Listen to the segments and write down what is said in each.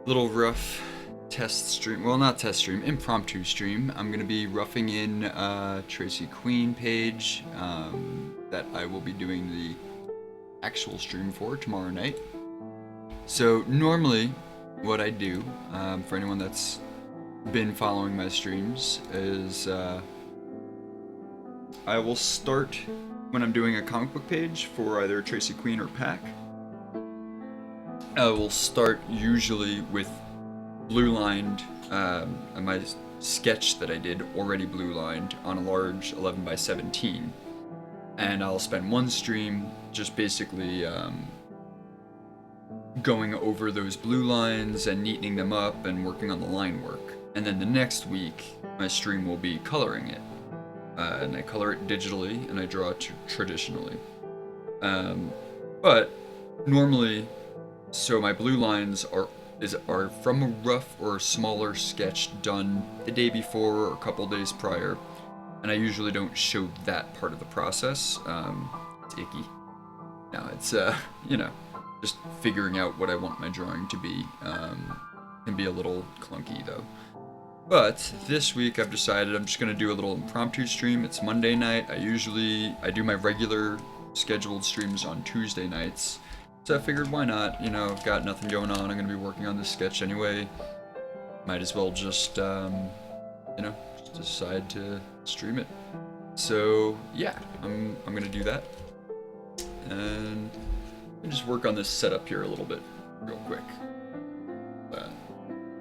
little rough test stream. Well, not test stream, impromptu stream. I'm gonna be roughing in Tracy Queen page that I will be doing the actual stream for tomorrow night. So normally, what I do for anyone that's been following my streams is I will start when I'm doing a comic book page for either Tracy Queen or Pack. I will start usually with blue lined my sketch that I did already blue lined on a large 11 by 17, and I'll spend one stream just basically going over those blue lines and neatening them up and working on the line work. And then the next week, my stream will be coloring it. And I color it digitally and I draw it traditionally. But normally, so my blue lines are from a rough or smaller sketch done the day before or a couple days prior. And I usually don't show that part of the process. It's icky. No, it's, just figuring out what I want my drawing to be can be a little clunky though. But this week I've decided I'm just going to do a little impromptu stream. It's Monday night. I do my regular scheduled streams on Tuesday nights. So I figured why not, I've got nothing going on. I'm going to be working on this sketch anyway. Might as well just, just decide to stream it. So yeah, I'm going to do that. And just work on this setup here a little bit, real quick.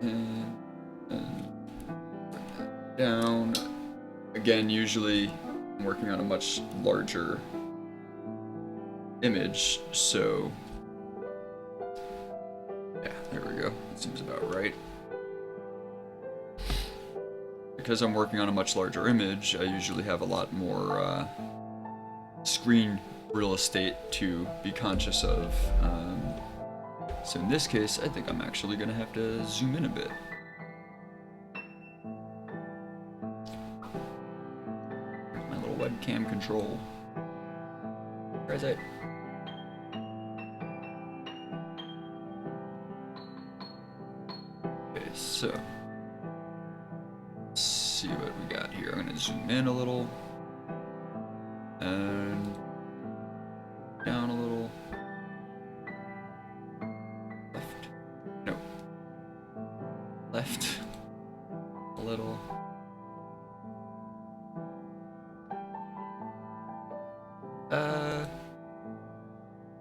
And bring that down. Again, usually I'm working on a much larger image, so yeah, there we go. That seems about right. Because I'm working on a much larger image, I usually have a lot more screen real estate to be conscious of. So in this case, I think I'm actually going to have to zoom in a bit. My little webcam control. Where is it? Okay, so let's see what we got here. I'm going to zoom in a little. And down a little. Left. No. Left. A little.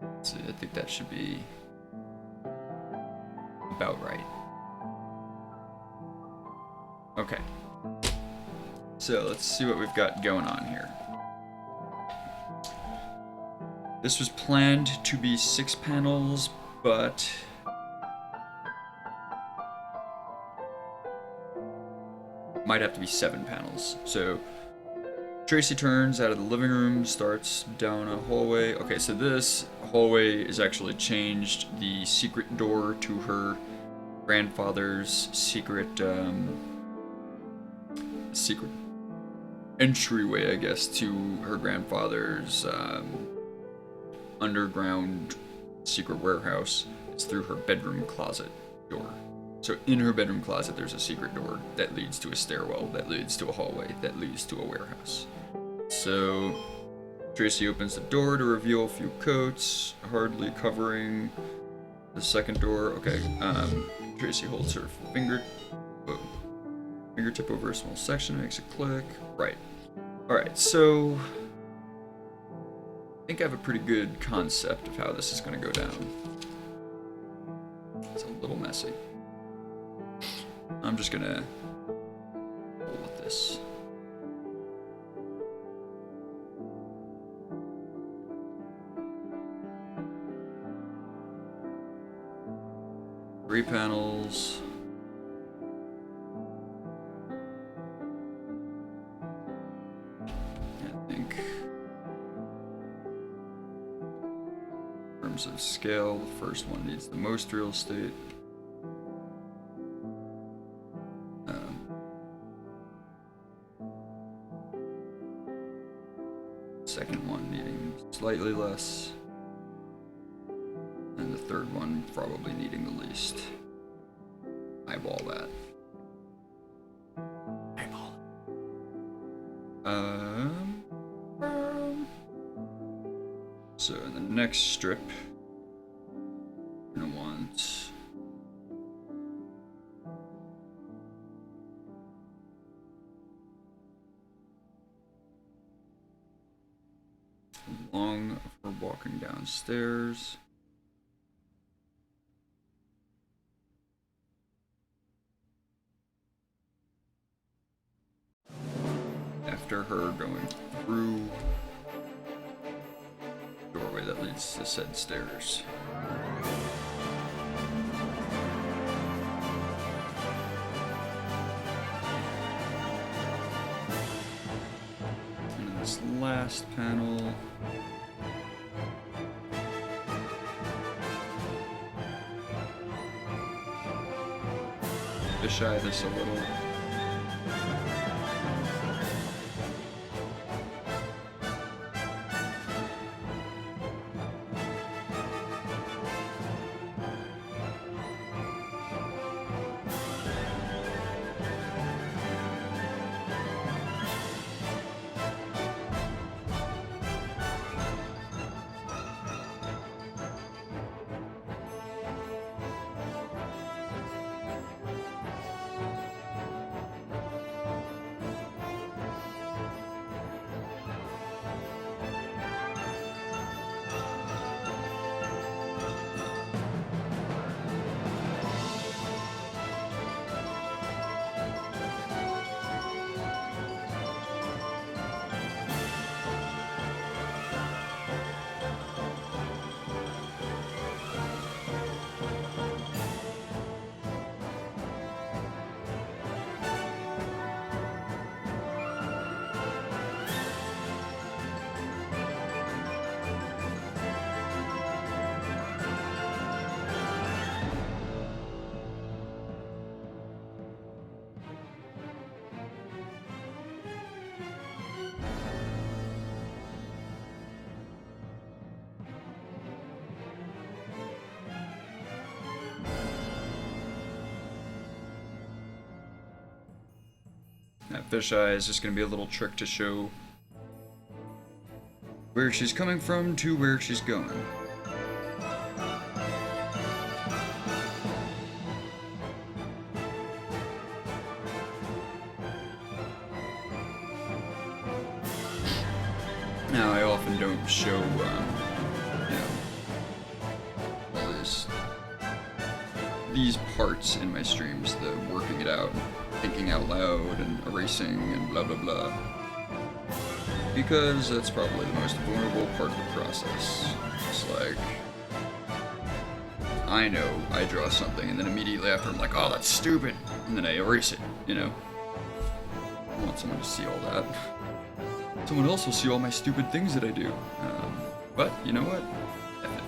Let's see, I think that should be about right. Okay. So let's see what we've got going on here. This was planned to be 6 panels, but might have to be 7 panels. So Tracy turns out of the living room, starts down a hallway. Okay, so this hallway is actually changed. The secret door to her grandfather's secret entryway, I guess, to her grandfather's underground secret warehouse. It's through her bedroom closet door. So in her bedroom closet there's a secret door that leads to a stairwell, that leads to a hallway, that leads to a warehouse. So Tracy opens the door to reveal a few coats, hardly covering the second door. Okay, Tracy holds her fingertip over a small section, makes a click. Right. Alright, so I think I have a pretty good concept of how this is going to go down. It's a little messy. I'm just going to roll with this. Three panels. Of scale, the first one needs the most real estate. Second one needing slightly less, and the third one probably needing the least. eyeball that. Eyeball. So in the next strip, we're gonna want along for walking downstairs. After her going through the doorway that leads to said stairs. And in this last panel, fisheye this a little. That fisheye is just going to be a little trick to show where she's coming from to where she's going. Now, I often don't show, you know, all these parts in my streams, the working it out, thinking out loud, and erasing, and blah blah blah. Because that's probably the most vulnerable part of the process. It's like, I know I draw something, and then immediately after I'm like, oh, that's stupid, and then I erase it, you know? I want someone to see all that. Someone else will see all my stupid things that I do. But, you know what? F it.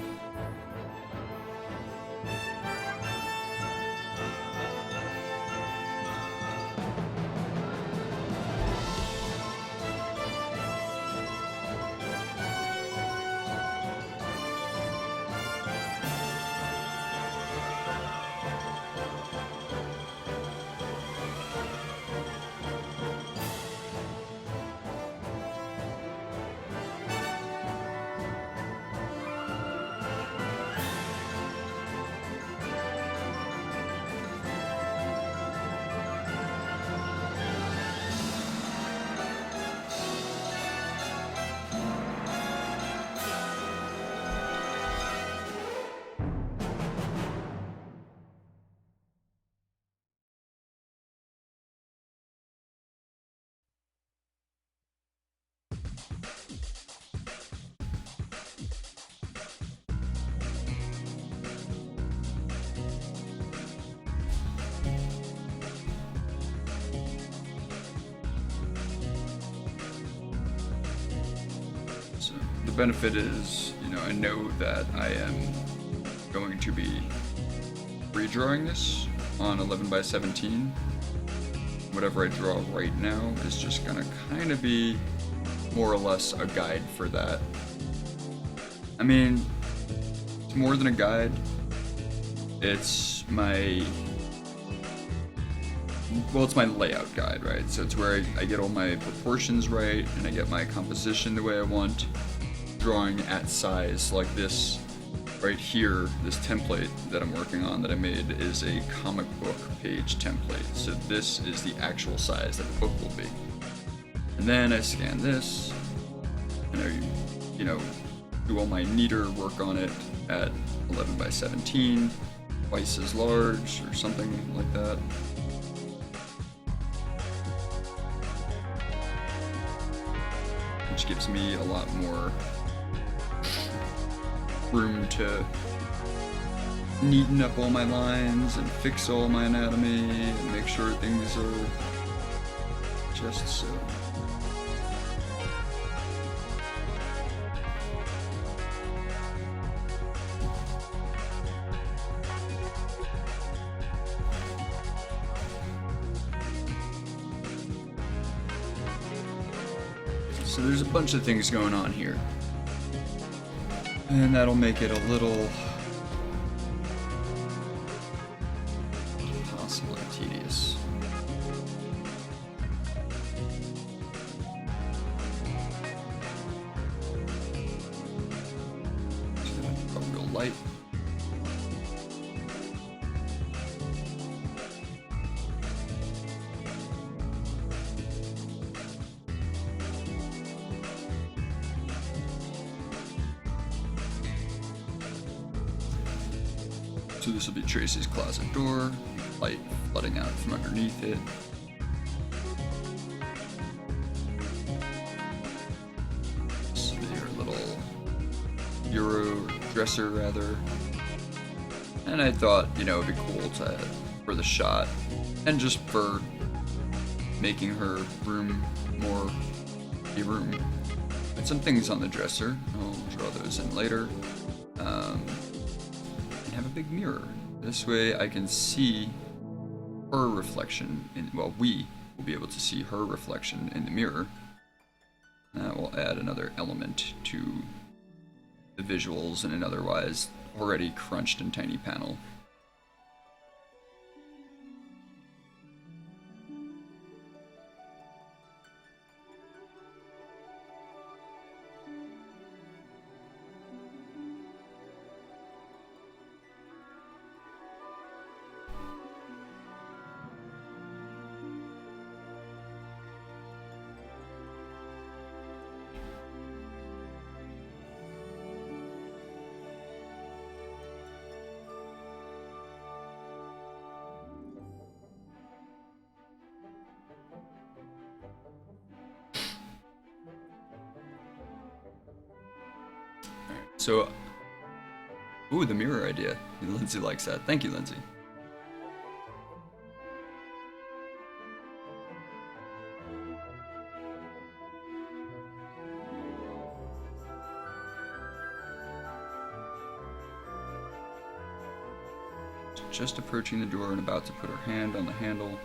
The benefit is, you know, I know that I am going to be redrawing this on 11x17. Whatever I draw right now is just gonna kind of be more or less a guide for that. I mean, it's more than a guide. It's my well, it's my layout guide, right? So it's where I get all my proportions right, and I get my composition the way I want. Drawing at size like this right here, this template that I'm working on that I made is a comic book page template. So this is the actual size that the book will be. And then I scan this, and I, do all my neater work on it at 11 by 17, twice as large or something like that. Which gives me a lot more room to neaten up all my lines and fix all my anatomy and make sure things are just so. So there's a bunch of things going on here. And that'll make it a little possibly tedious. A real light. So this will be Tracy's closet door, light flooding out from underneath it. This will be her little bureau dresser, rather. And I thought, it'd be cool for the shot, and just for making her room more a room. Put some things on the dresser. I'll draw those in later. Have a big mirror. This way I can see her reflection we will be able to see her reflection in the mirror. That will add another element to the visuals in an otherwise already crunched and tiny panel. So, ooh, the mirror idea. Lindsay likes that. Thank you, Lindsay. Just approaching the door and about to put her hand on the handle,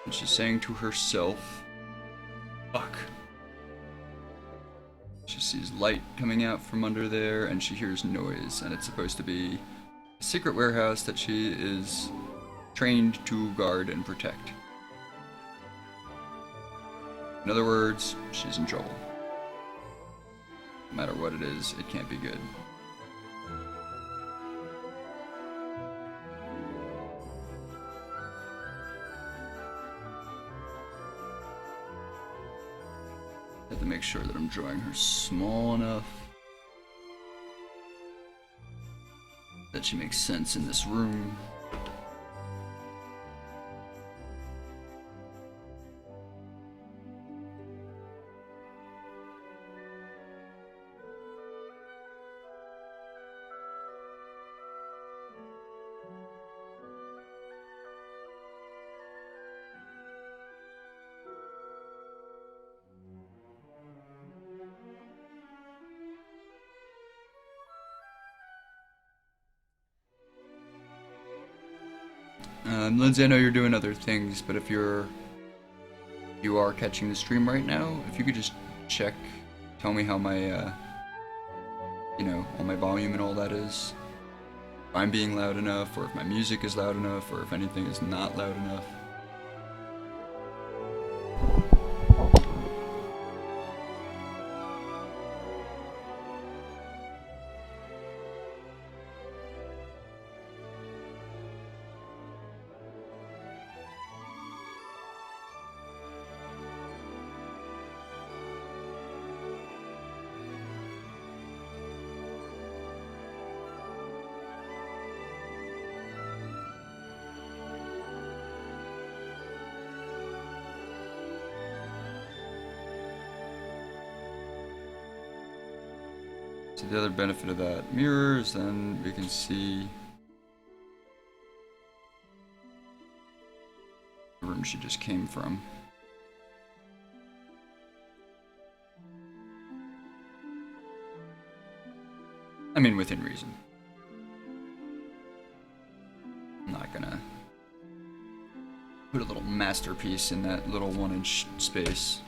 and she's saying to herself, "Fuck." She sees light coming out from under there, and she hears noise, and it's supposed to be a secret warehouse that she is trained to guard and protect. In other words, she's in trouble. No matter what it is, it can't be good. I have to make sure that I'm drawing her small enough that she makes sense in this room. Lindsay, I know you're doing other things, but if you are catching the stream right now, if you could just check, tell me how my, all my volume and all that is. If I'm being loud enough, or if my music is loud enough, or if anything is not loud enough. So the other benefit of that mirror is then we can see the room she just came from. I mean, within reason. I'm not gonna put a little masterpiece in that little 1-inch space.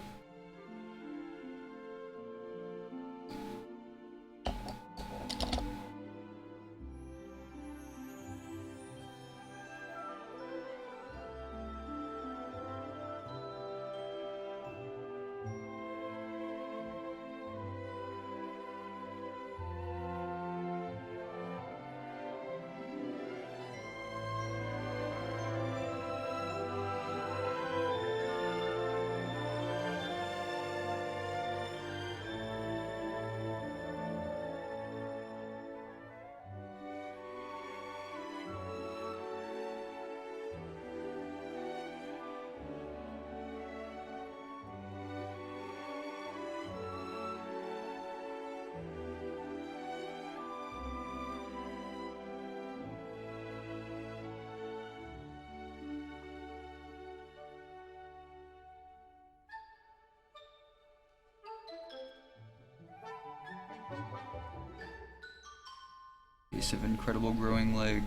Piece of incredible growing leg.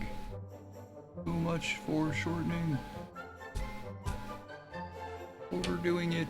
Too much foreshortening. Overdoing it.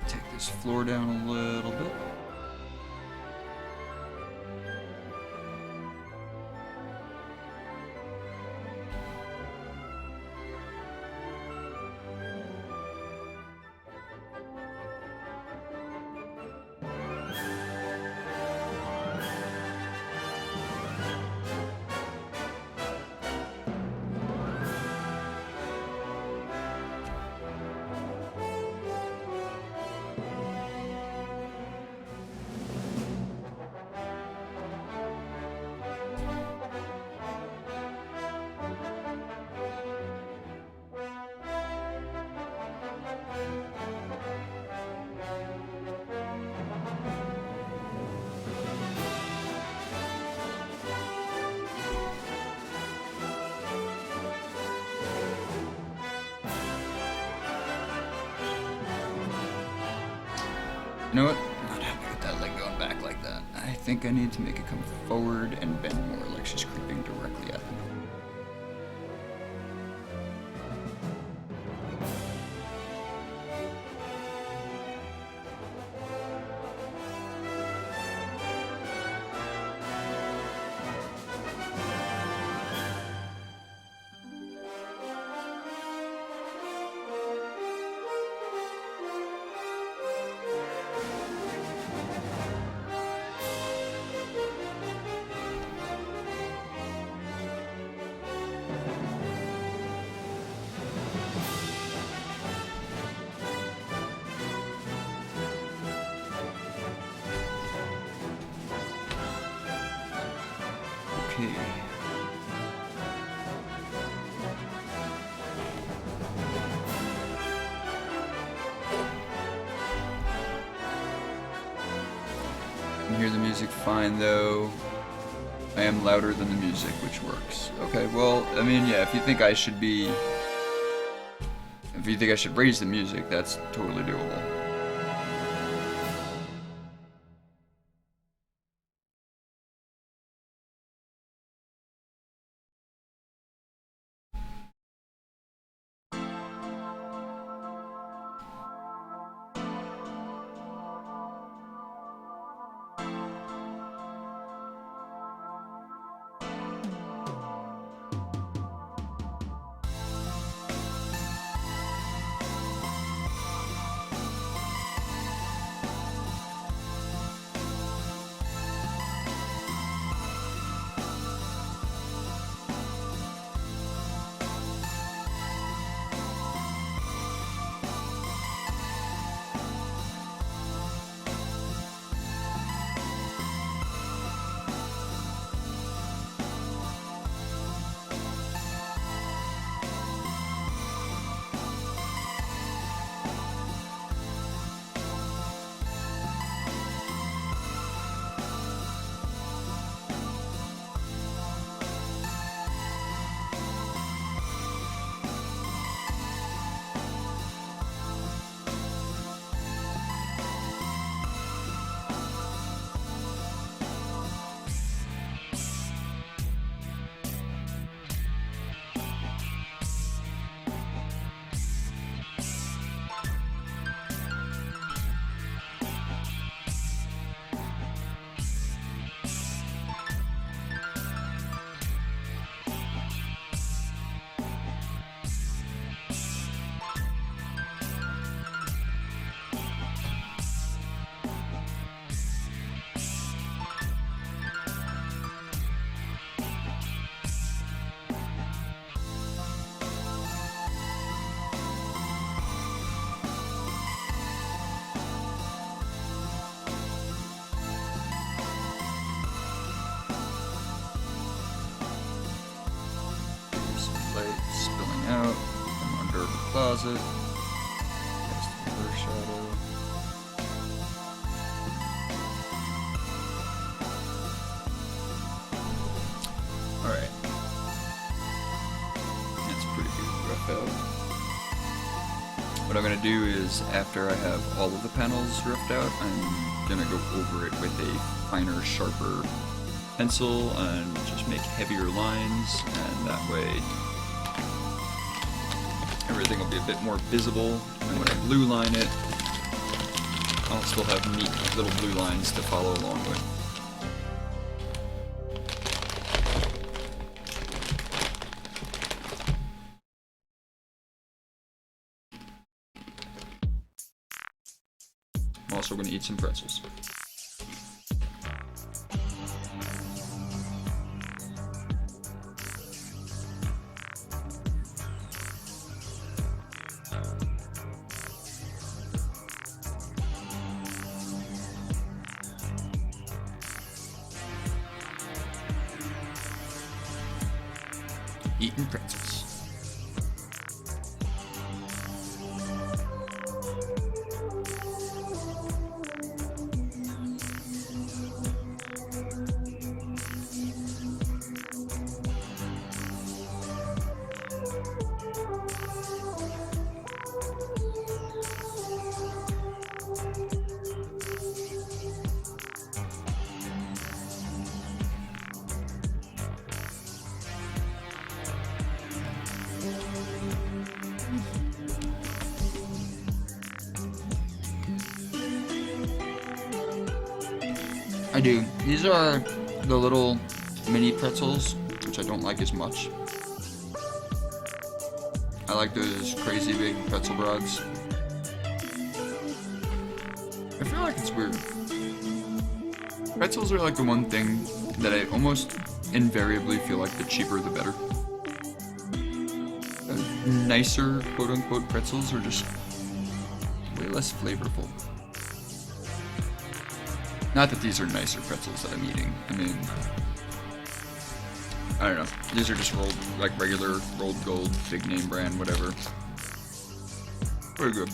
Take this floor down a little bit. You know what? I'm not happy with that leg going back like that. I think I need to make it come forward and bend more like she's creeping directly at me. Okay. I can hear the music fine though. I am louder than the music, which works. Okay, well, I mean, yeah, if you think I should raise the music, that's totally doable. closet. Cast another shadow. Alright. That's pretty good rough out. What I'm going to do is, after I have all of the panels roughed out, I'm going to go over it with a finer, sharper pencil and just make heavier lines, and that way everything will be a bit more visible, and when I blue line it, I'll still have neat little blue lines to follow along with. I'm also going to eat some pretzels. Eating pretzels. I do. These are the little mini pretzels, which I don't like as much. I like those crazy big pretzel rods. I feel like it's weird. Pretzels are like the one thing that I almost invariably feel like the cheaper the better. Nicer quote-unquote pretzels are just way less flavorful. Not that these are nicer pretzels that I'm eating. I mean, I don't know. These are just rolled, like regular rolled gold, big name brand, whatever. Very good.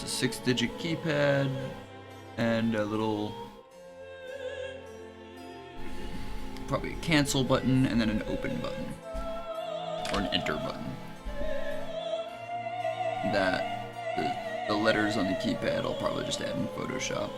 6-digit keypad and a little, probably a cancel button and then an open button or an enter button. The letters on the keypad I'll probably just add in Photoshop.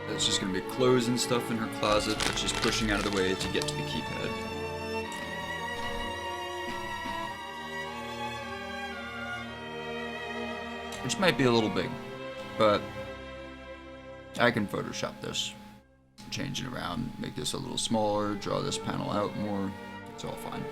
It's just going to be clothes and stuff in her closet that she's pushing out of the way to get to the keypad. Which might be a little big, but I can Photoshop this. Change it around, make this a little smaller, draw this panel out more. It's all fine.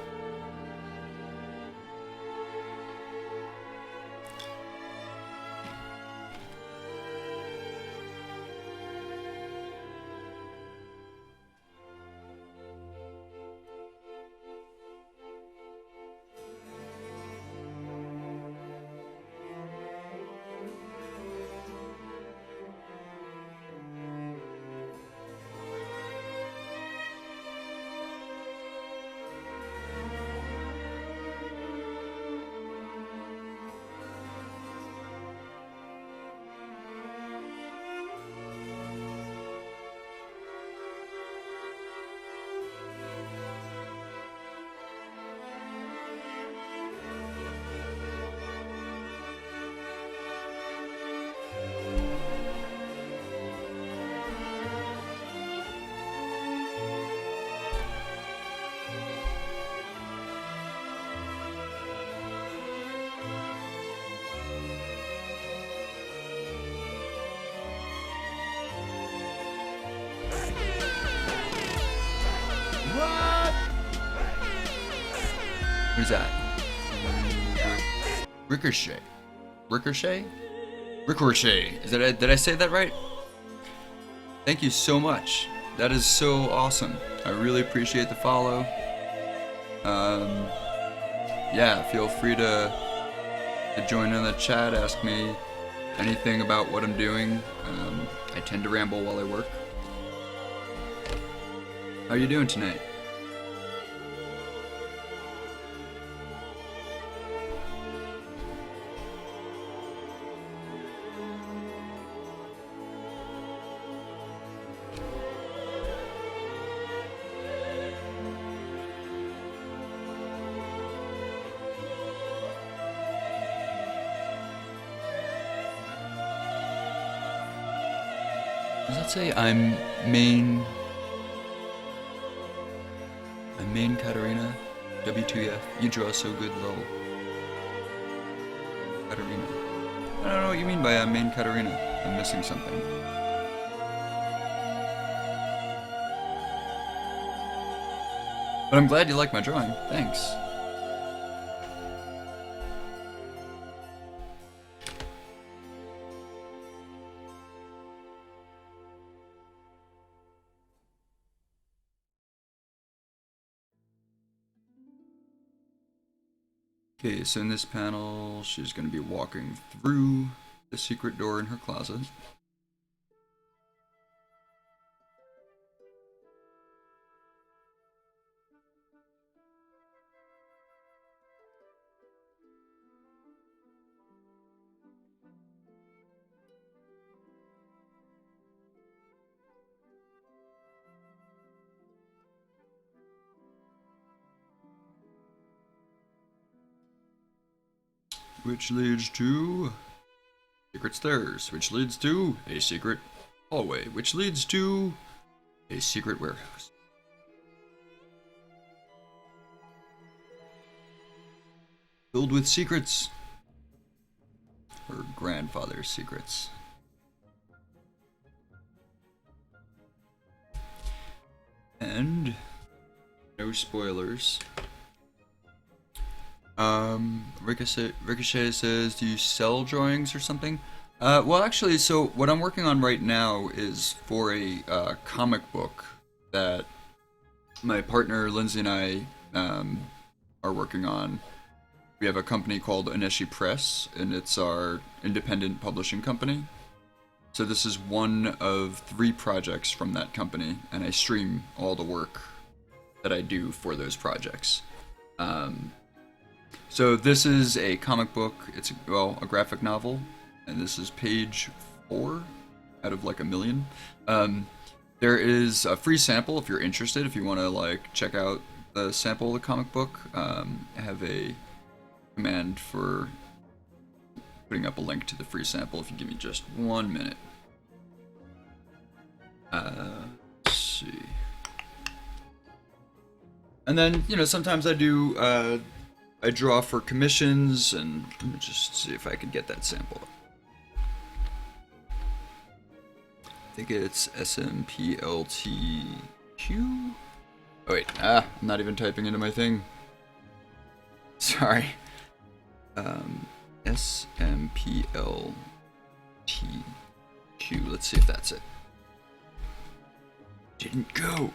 What is that? Ricochet. Ricochet? Ricochet. Did I say that right? Thank you so much. That is so awesome. I really appreciate the follow. Yeah, feel free to join in the chat, ask me anything about what I'm doing. I tend to ramble while I work. How are you doing tonight? Does that say I'm main Katarina? W2F. You draw so good, lol. Katarina. I don't know what you mean by I'm main Katarina. I'm missing something. But I'm glad you like my drawing. Thanks. Okay, so in this panel, she's going to be walking through the secret door in her closet. which leads to secret stairs, which leads to a secret hallway, which leads to a secret warehouse. Filled with secrets. Her grandfather's secrets. And no spoilers. Ricochet says, do you sell drawings or something? Well, actually, so what I'm working on right now is for a comic book that my partner Lindsay and I are working on. We have a company called Oneshi Press, and it's our independent publishing company. So this is one of 3 projects from that company, and I stream all the work that I do for those projects. So this is a comic book. It's, well, a graphic novel, and this is page 4 out of like 1 million. There is a free sample if you're interested, if you want to like check out the sample of the comic book. I have a command for putting up a link to the free sample if you give me just 1 minute. Let's see. And then, you know, sometimes I do, I draw for commissions, and let me just see if I can get that sample. I think it's SMPLTQ. Oh wait, I'm not even typing into my thing. Sorry. SMPLTQ. Let's see if that's it. Didn't go.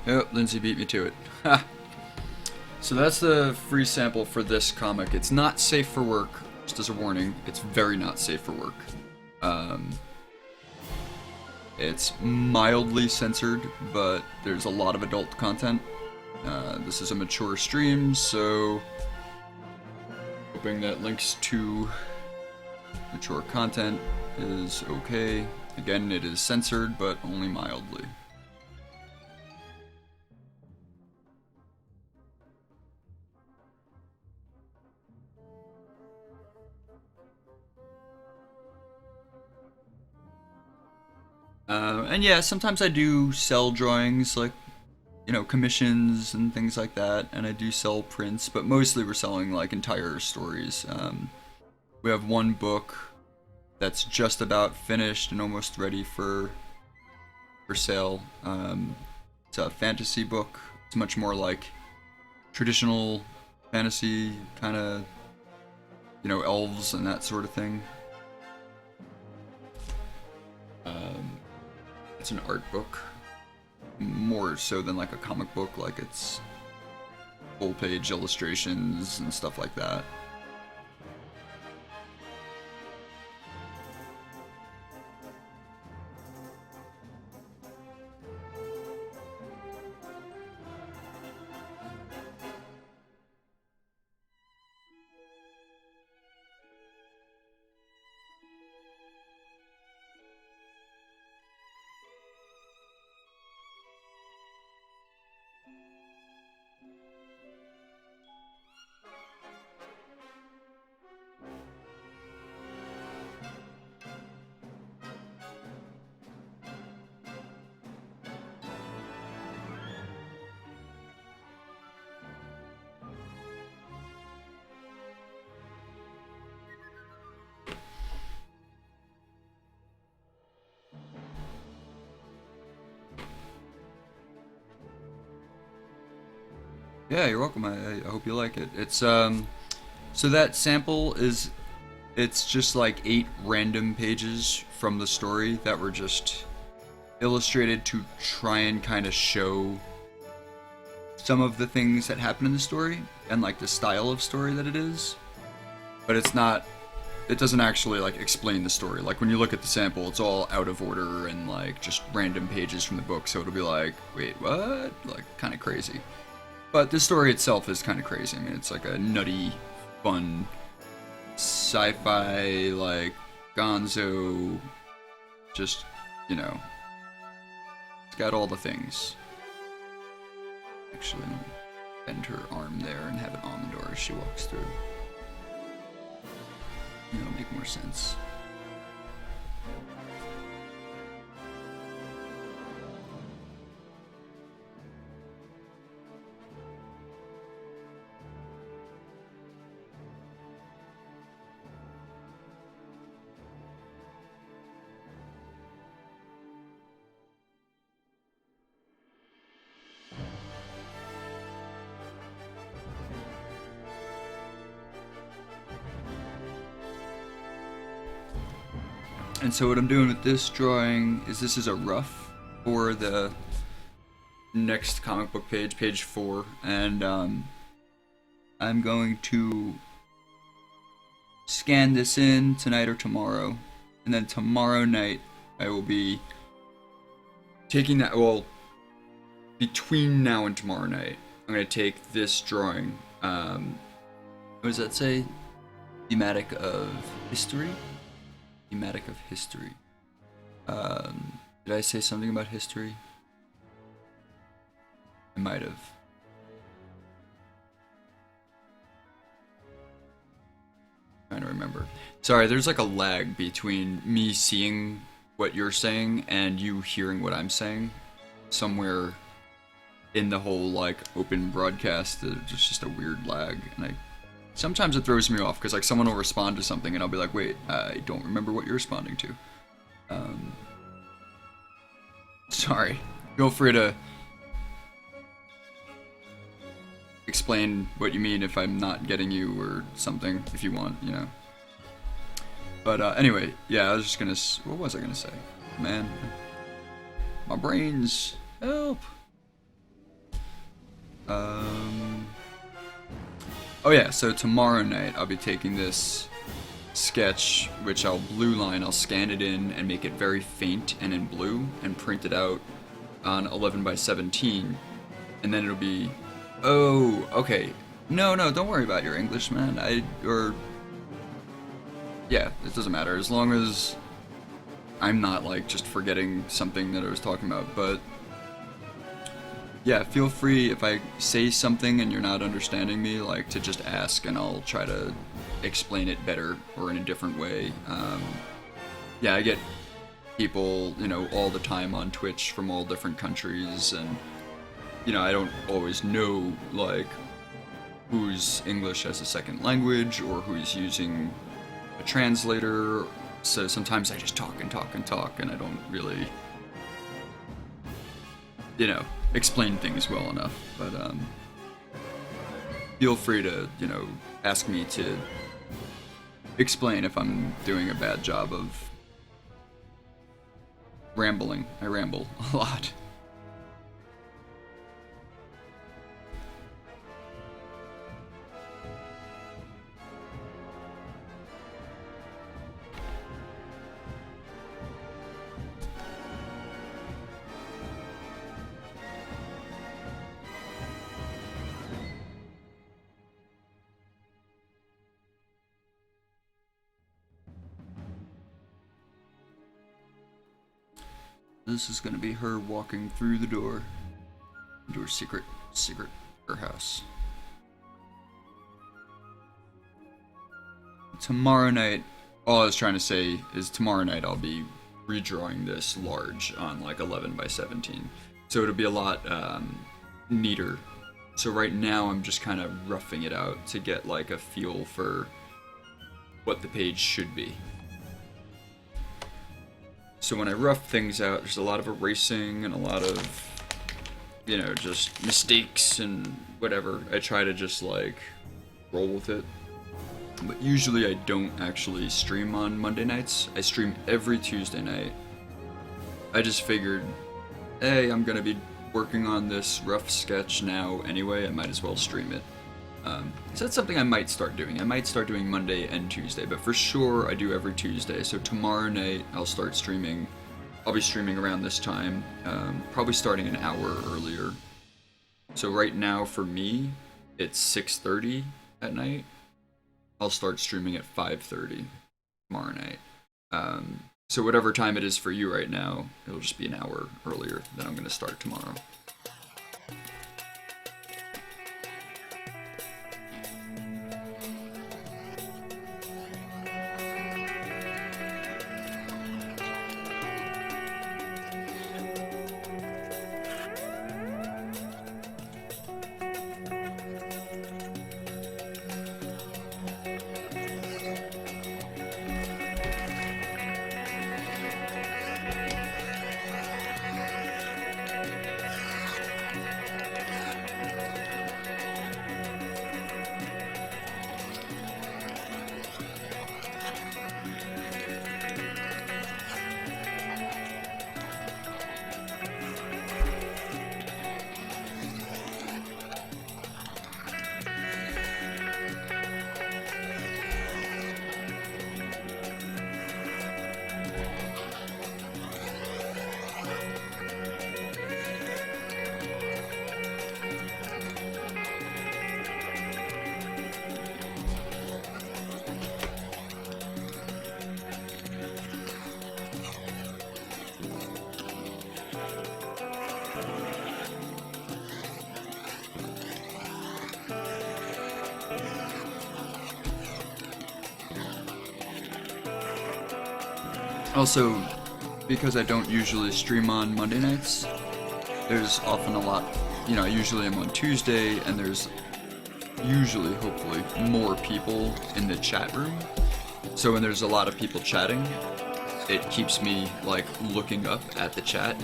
Oh, Lindsay beat me to it. Ha! So that's the free sample for this comic. It's not safe for work, just as a warning. It's very not safe for work. It's mildly censored, but there's a lot of adult content. This is a mature stream, so hoping that links to mature content is okay. Again, it is censored, but only mildly. And yeah, sometimes I do sell drawings, like, you know, commissions and things like that, and I do sell prints, but mostly we're selling like entire stories. We have one book that's just about finished and almost ready for sale. It's a fantasy book. It's much more like traditional fantasy, kind of, you know, elves and that sort of thing. It's an art book, more so than like a comic book, like it's full page illustrations and stuff like that. Yeah, you're welcome. I hope you like it. It's so that sample is, it's just like 8 random pages from the story that were just illustrated to try and kind of show some of the things that happen in the story and like the style of story that it is. But it's not, it doesn't actually like explain the story. Like when you look at the sample, it's all out of order and like just random pages from the book, so it'll be like, wait, what? Like kind of crazy. But the story itself is kind of crazy. I mean, it's like a nutty, fun, sci-fi, like, gonzo, just, you know, It's got all the things. Actually, let me bend her arm there and have it on the door as she walks through. It'll make more sense. And so what I'm doing with this drawing is this is a rough for the next comic book page, page 4, and I'm going to scan this in tonight or tomorrow, and then tomorrow night I will be taking that, well, between now and tomorrow night, I'm going to take this drawing, what does that say? Thematic of history? Thematic of history. Did I say something about history? I might have. Trying to remember. Sorry, there's like a lag between me seeing what you're saying and you hearing what I'm saying. Somewhere in the whole like open broadcast, there's just a weird lag, and sometimes it throws me off because like someone will respond to something and I'll be like, wait, I don't remember what you're responding to. Sorry. Feel free to explain what you mean if I'm not getting you or something, if you want, you know. But anyway, yeah, I was just gonna, what was I gonna say? Man, my brain's, help. Oh yeah, so tomorrow night I'll be taking this sketch, which I'll blue line, I'll scan it in and make it very faint and in blue and print it out on 11 by 17, and then it'll be, oh, okay, no, don't worry about your English, man, yeah, it doesn't matter, as long as I'm not like just forgetting something that I was talking about, but yeah, feel free if I say something and you're not understanding me, like, to just ask and I'll try to explain it better or in a different way. Yeah, I get people, you know, all the time on Twitch from all different countries, and, you know, I don't always know, like, who's English as a second language or who's using a translator, so sometimes I just talk and I don't really, you know, explain things well enough, but feel free to, you know, ask me to explain if I'm doing a bad job of rambling. I ramble a lot. This is gonna be her walking through the door into her secret her house. Tomorrow night, all I was trying to say is tomorrow night I'll be redrawing this large on like 11 by 17. So it'll be a lot neater. So right now I'm just kind of roughing it out to get like a feel for what the page should be. So when I rough things out, there's a lot of erasing and a lot of, you know, just mistakes and whatever. I try to just like roll with it. But usually I don't actually stream on Monday nights. I stream every Tuesday night. I just figured, hey, I'm gonna be working on this rough sketch now anyway, I might as well stream it. So that's something I might start doing. I might start doing Monday and Tuesday, but for sure I do every Tuesday. So tomorrow night I'll start streaming. I'll be streaming around this time, probably starting an hour earlier. So right now for me, it's 6:30 at night. I'll start streaming at 5:30 tomorrow night. So whatever time it is for you right now, it'll just be an hour earlier than I'm going to start tomorrow. Also, because I don't usually stream on Monday nights, there's often a lot, usually I'm on Tuesday, and there's usually, hopefully, more people in the chat room. So when there's a lot of people chatting, it keeps me, looking up at the chat,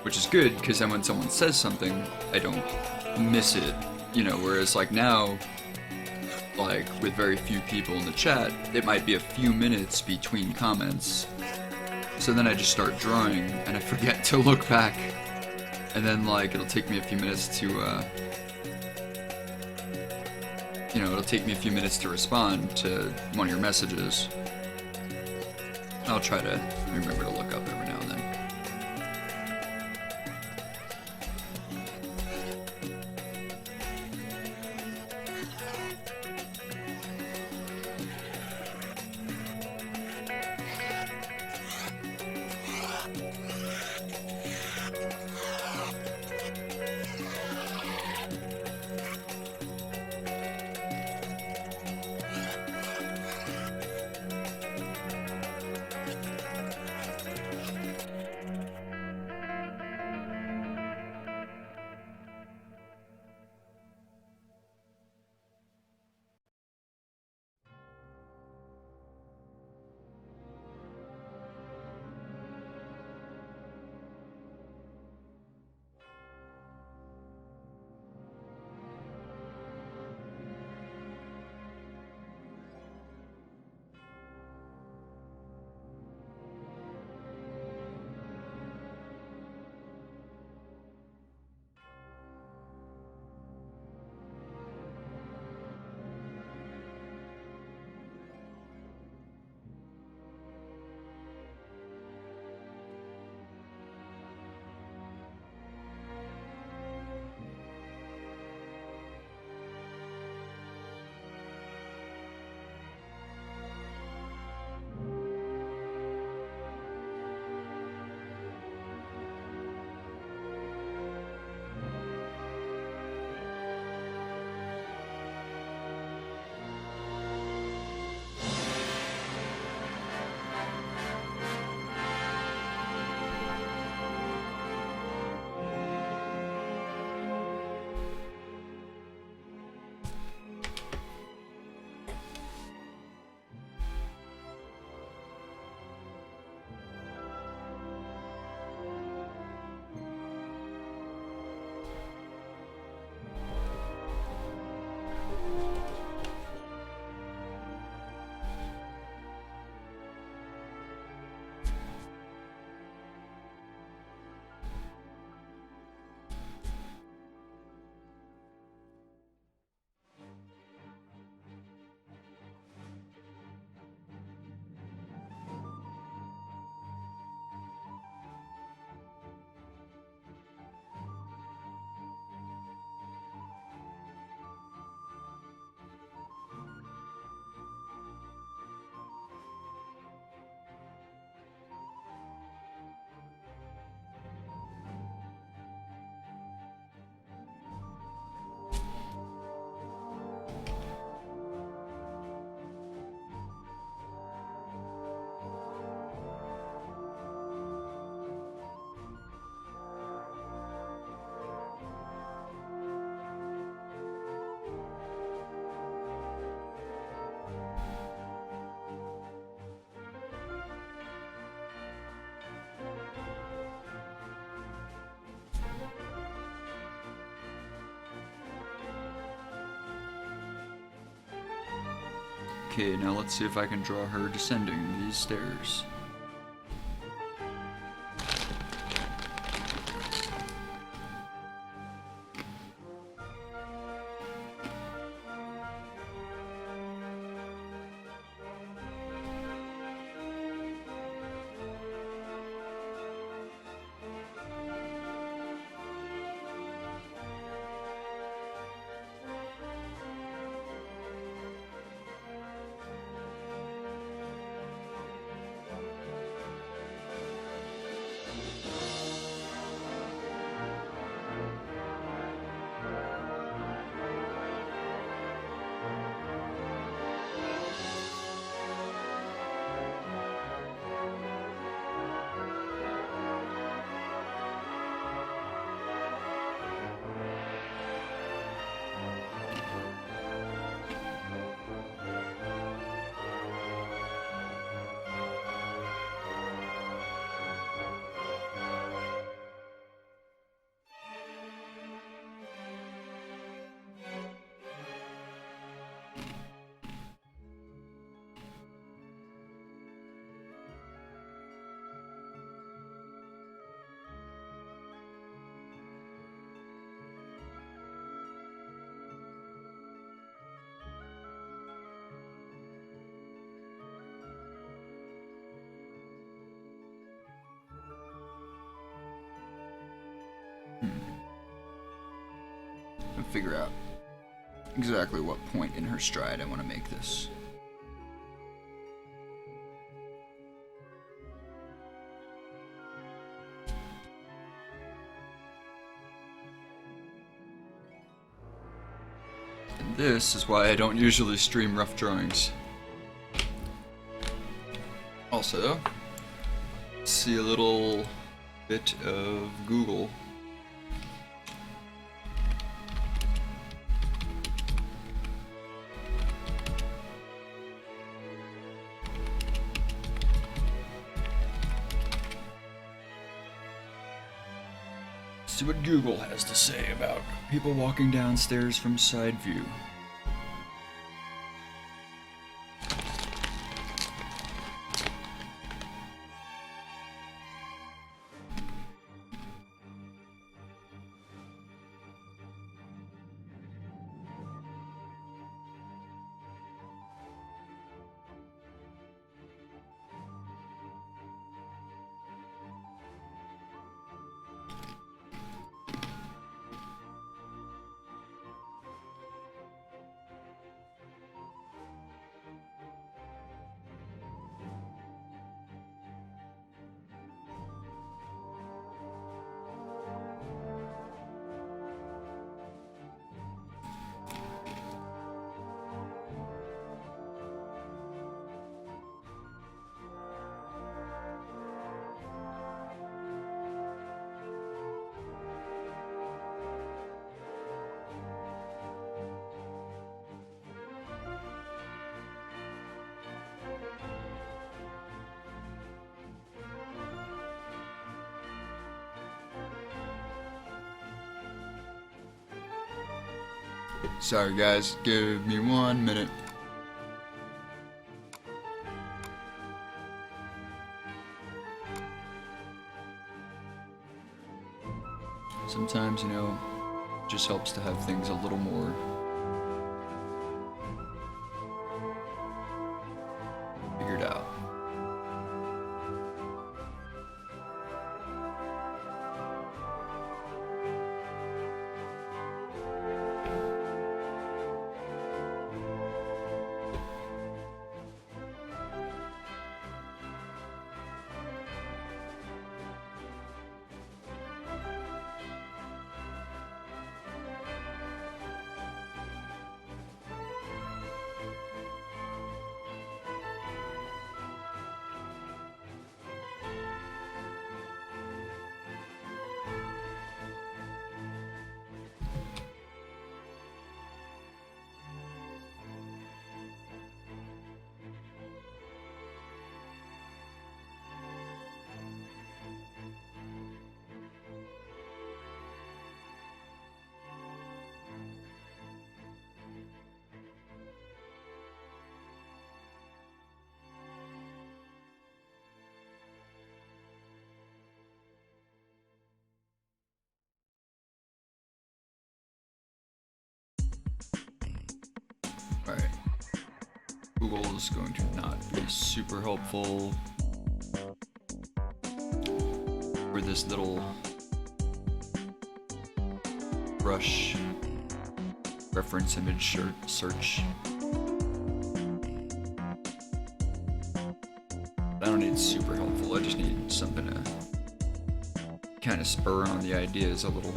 which is good, because then when someone says something, I don't miss it, whereas, now, with very few people in the chat, it might be a few minutes between comments. So then I just start drawing, and I forget to look back. And then, it'll take me a few minutes to, it'll take me a few minutes to respond to one of your messages. I'll try to remember to look up every now and then. Okay, now let's see if I can draw her descending these stairs. Figure out exactly what point in her stride I want to make this. And this is why I don't usually stream rough drawings. Also, see a little bit of Google. See what Google has to say about people walking downstairs from side view. Sorry guys, give me 1 minute. Sometimes, you know, it just helps to have things a little more figured out. Google is going to not be super helpful for this little brush reference image search. I don't need super helpful, I just need something to kind of spur on the ideas a little.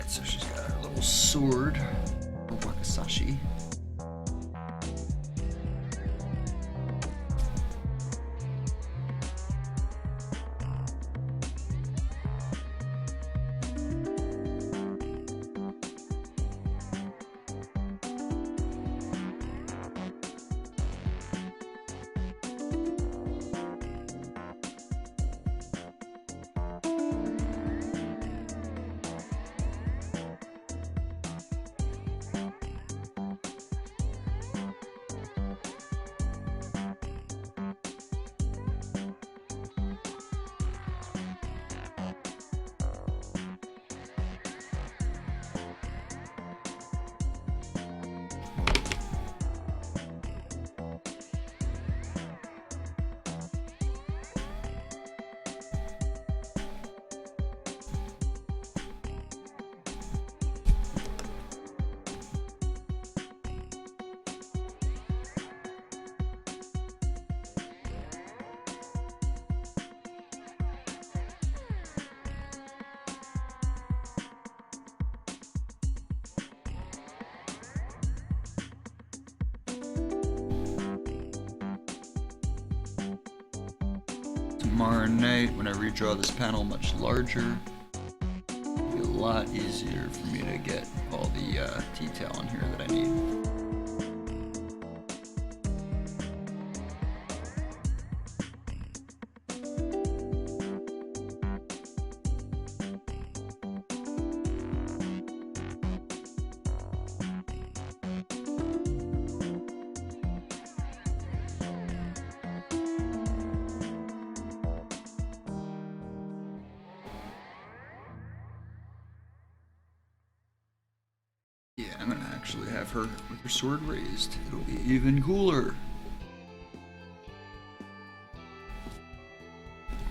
So she's got her little sword, or wakizashi. Tomorrow night, when I redraw this panel much larger, it'll be a lot easier for me to get all the detail on here that I need. Yeah, I'm gonna actually have her with her sword raised. It'll be even cooler.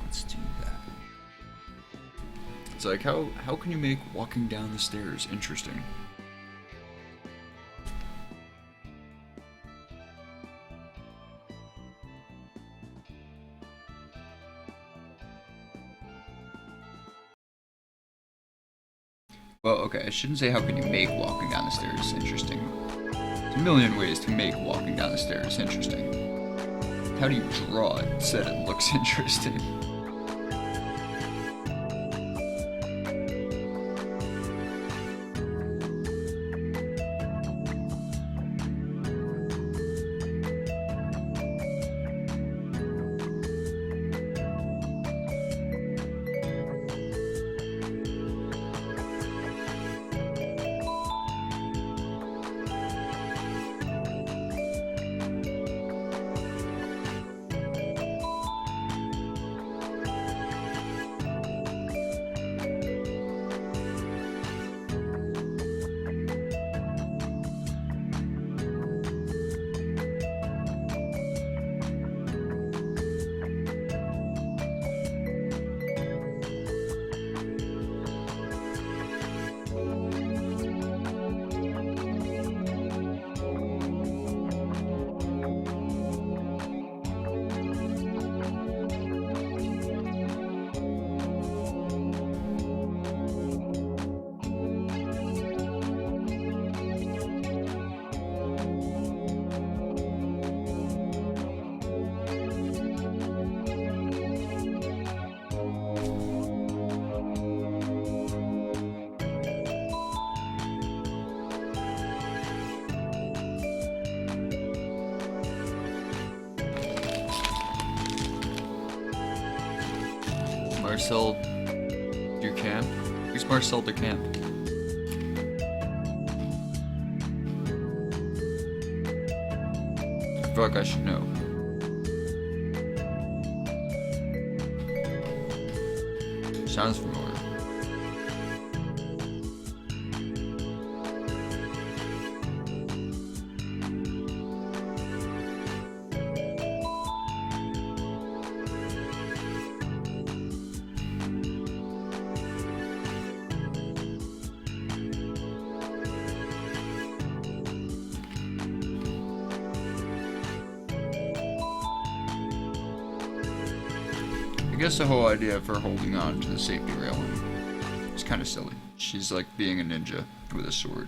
Let's do that. It's like, how can you make walking down the stairs interesting? Well, okay, I shouldn't say how can you make walking down the stairs interesting. There's a million ways to make walking down the stairs interesting. How do you draw it so that it looks interesting? Marcel Ducamp? Who's Marcel Ducamp? I feel like I should know. Sounds familiar. I guess the whole idea of her holding on to the safety railing is kind of silly. She's like being a ninja with a sword.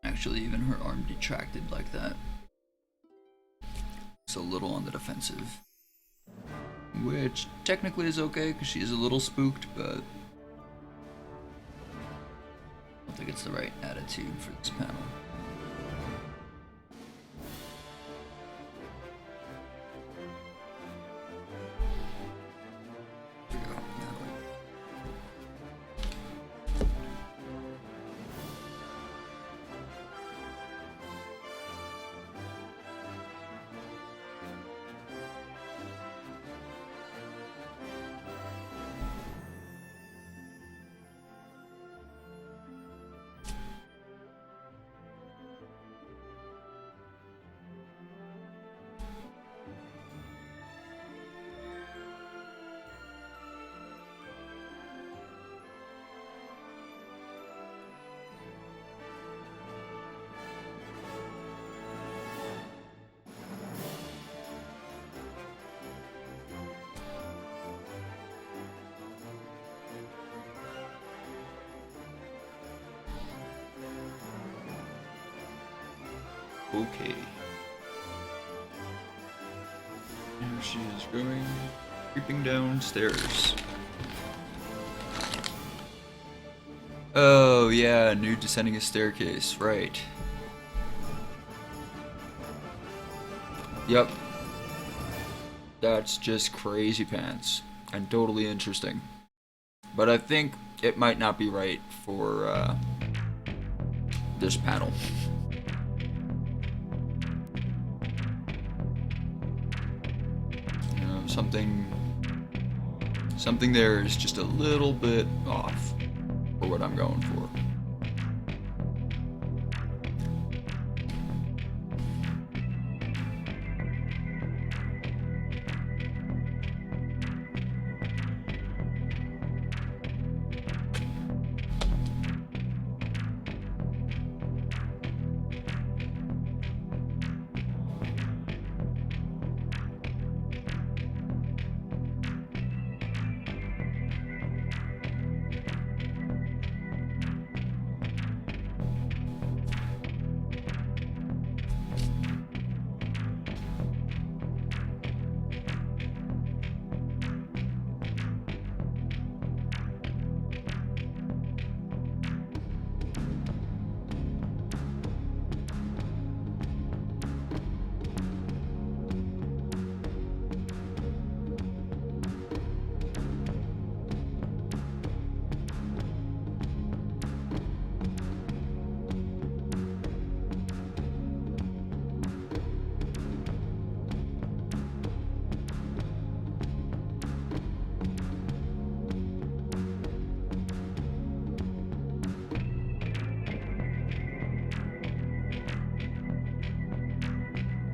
Actually, even her arm detracted like that. It's a little on the defensive. Which technically is okay, because she's a little spooked, but I don't think it's the right attitude for this panel. Okay. Here she is going, creeping downstairs. Oh yeah, new descending a staircase, right. Yep. That's just crazy pants, and totally interesting. But I think it might not be right for this panel. Something there is just a little bit off for what I'm going for.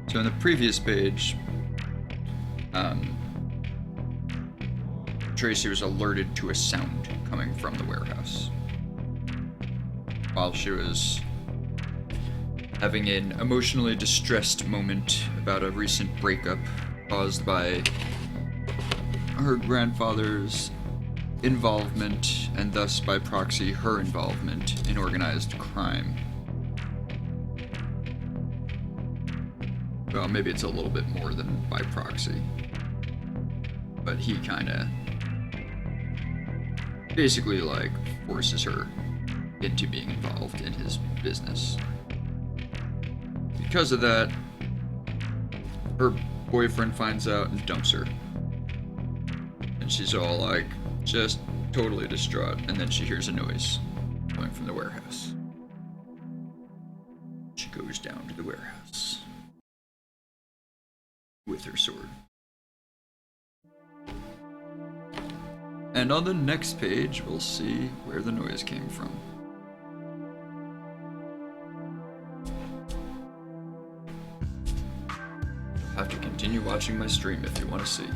So in the previous page, Tracy was alerted to a sound coming from the warehouse while she was having an emotionally distressed moment about a recent breakup caused by her grandfather's involvement, and thus by proxy her involvement in organized crime. Well, maybe it's a little bit more than by proxy, but he kind of basically like forces her into being involved in his business. Because of that, her boyfriend finds out and dumps her. And she's all like, just totally distraught. And then she hears a noise coming from the warehouse. She goes down to the warehouse with her sword. And on the next page, we'll see where the noise came from. You'll have to continue watching my stream if you want to see.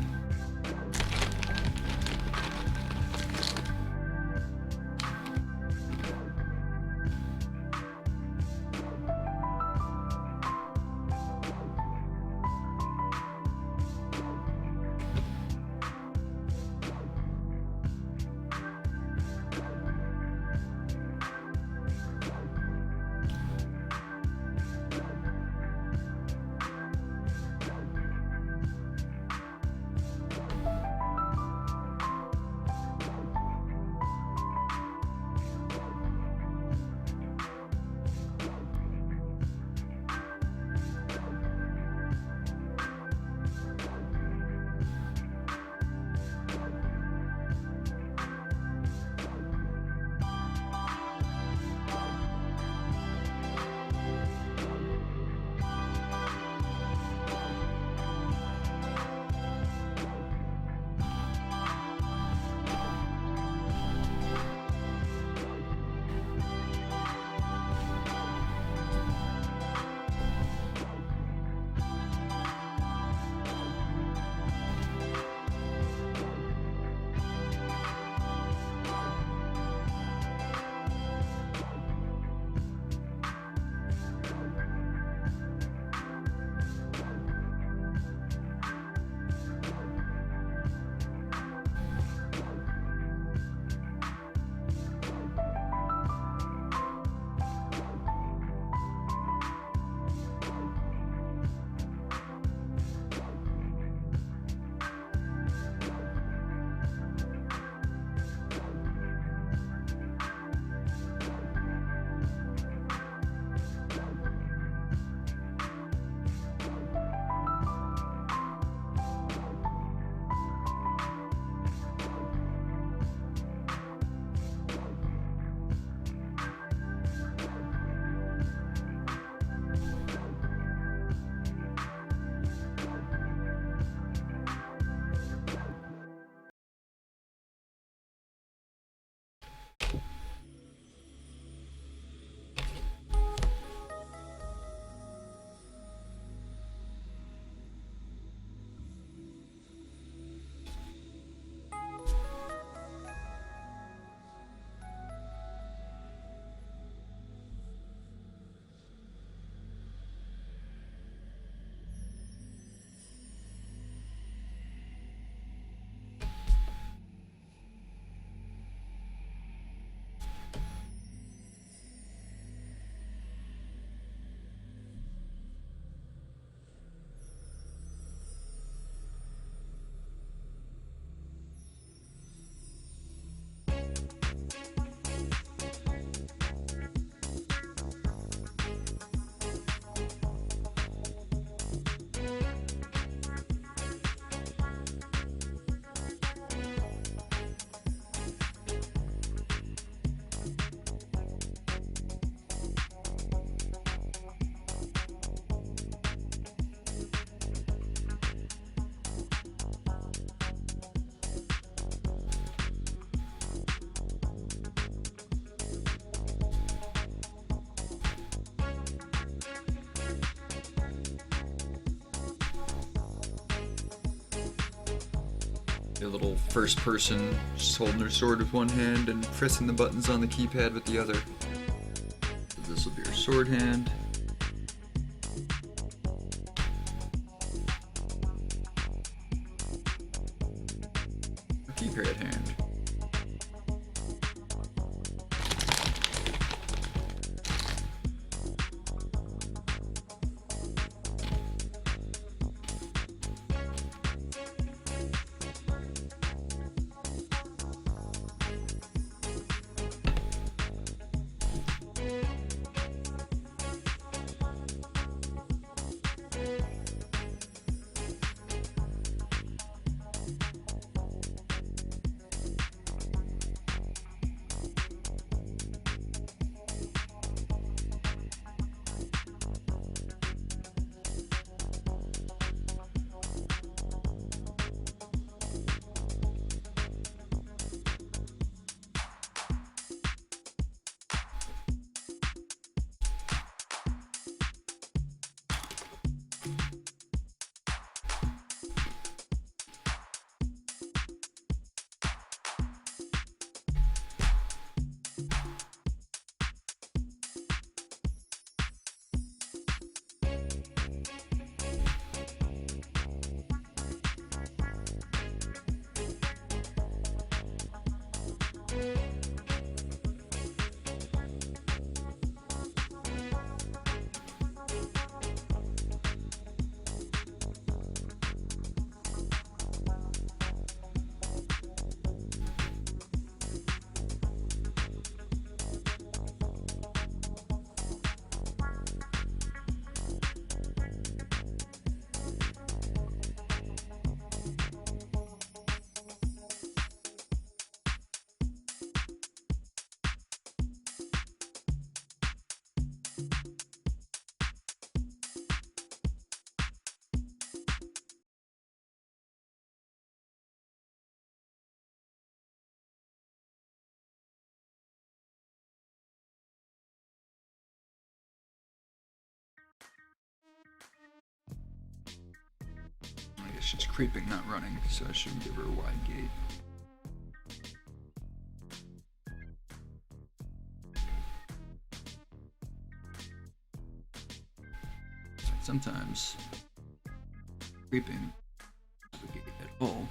A little first person, just holding her sword with one hand and pressing the buttons on the keypad with the other. So this will be her sword hand. Keypad hand. she's creeping, not running, so I shouldn't give her a wide gate. Sometimes creeping the gate at all.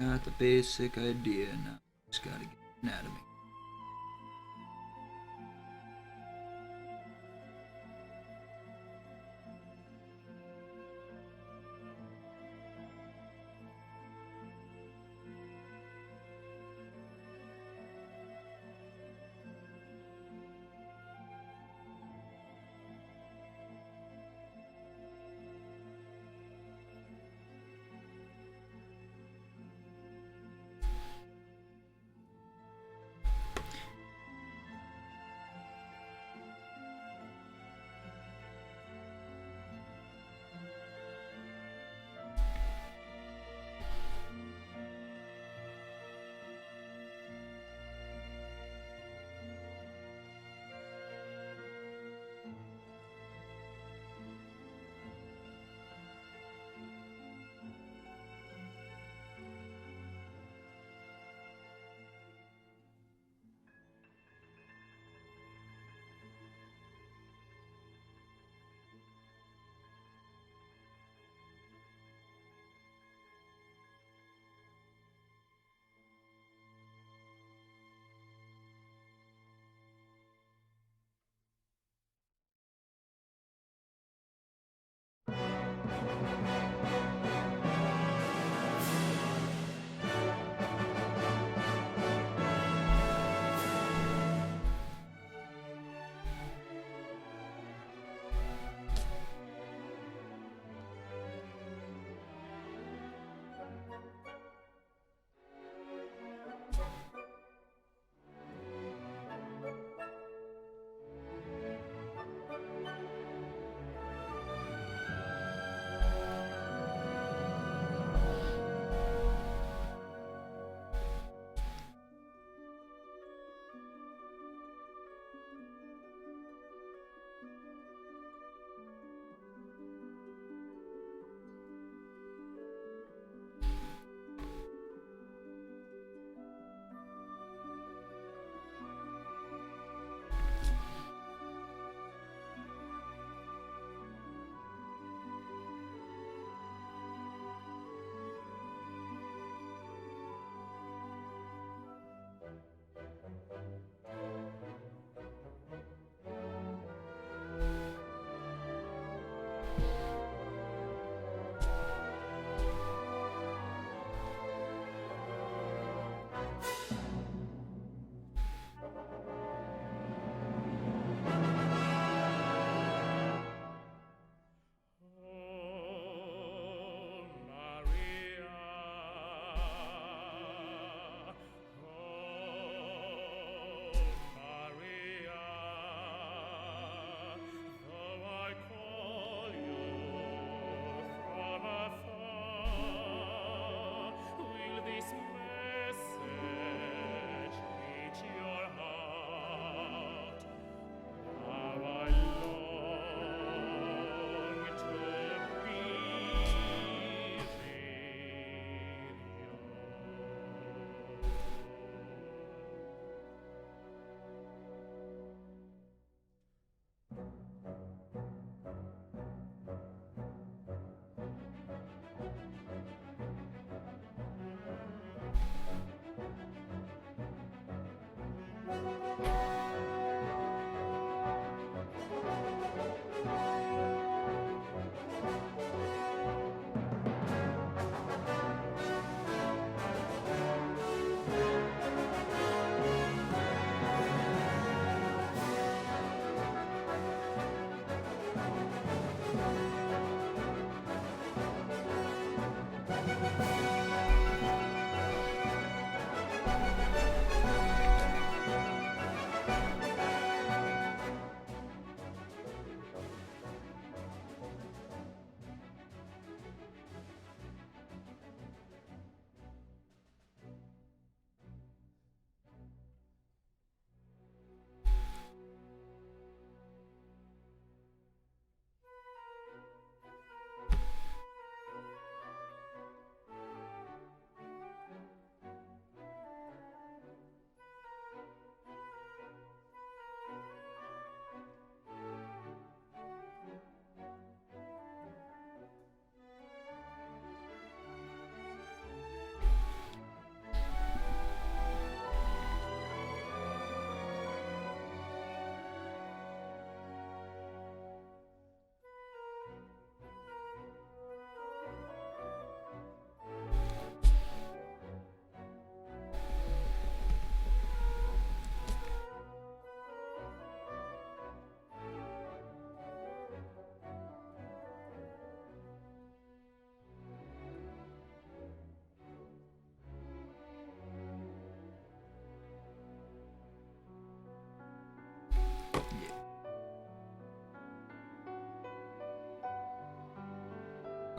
Got the basic idea now. Just gotta get anatomy.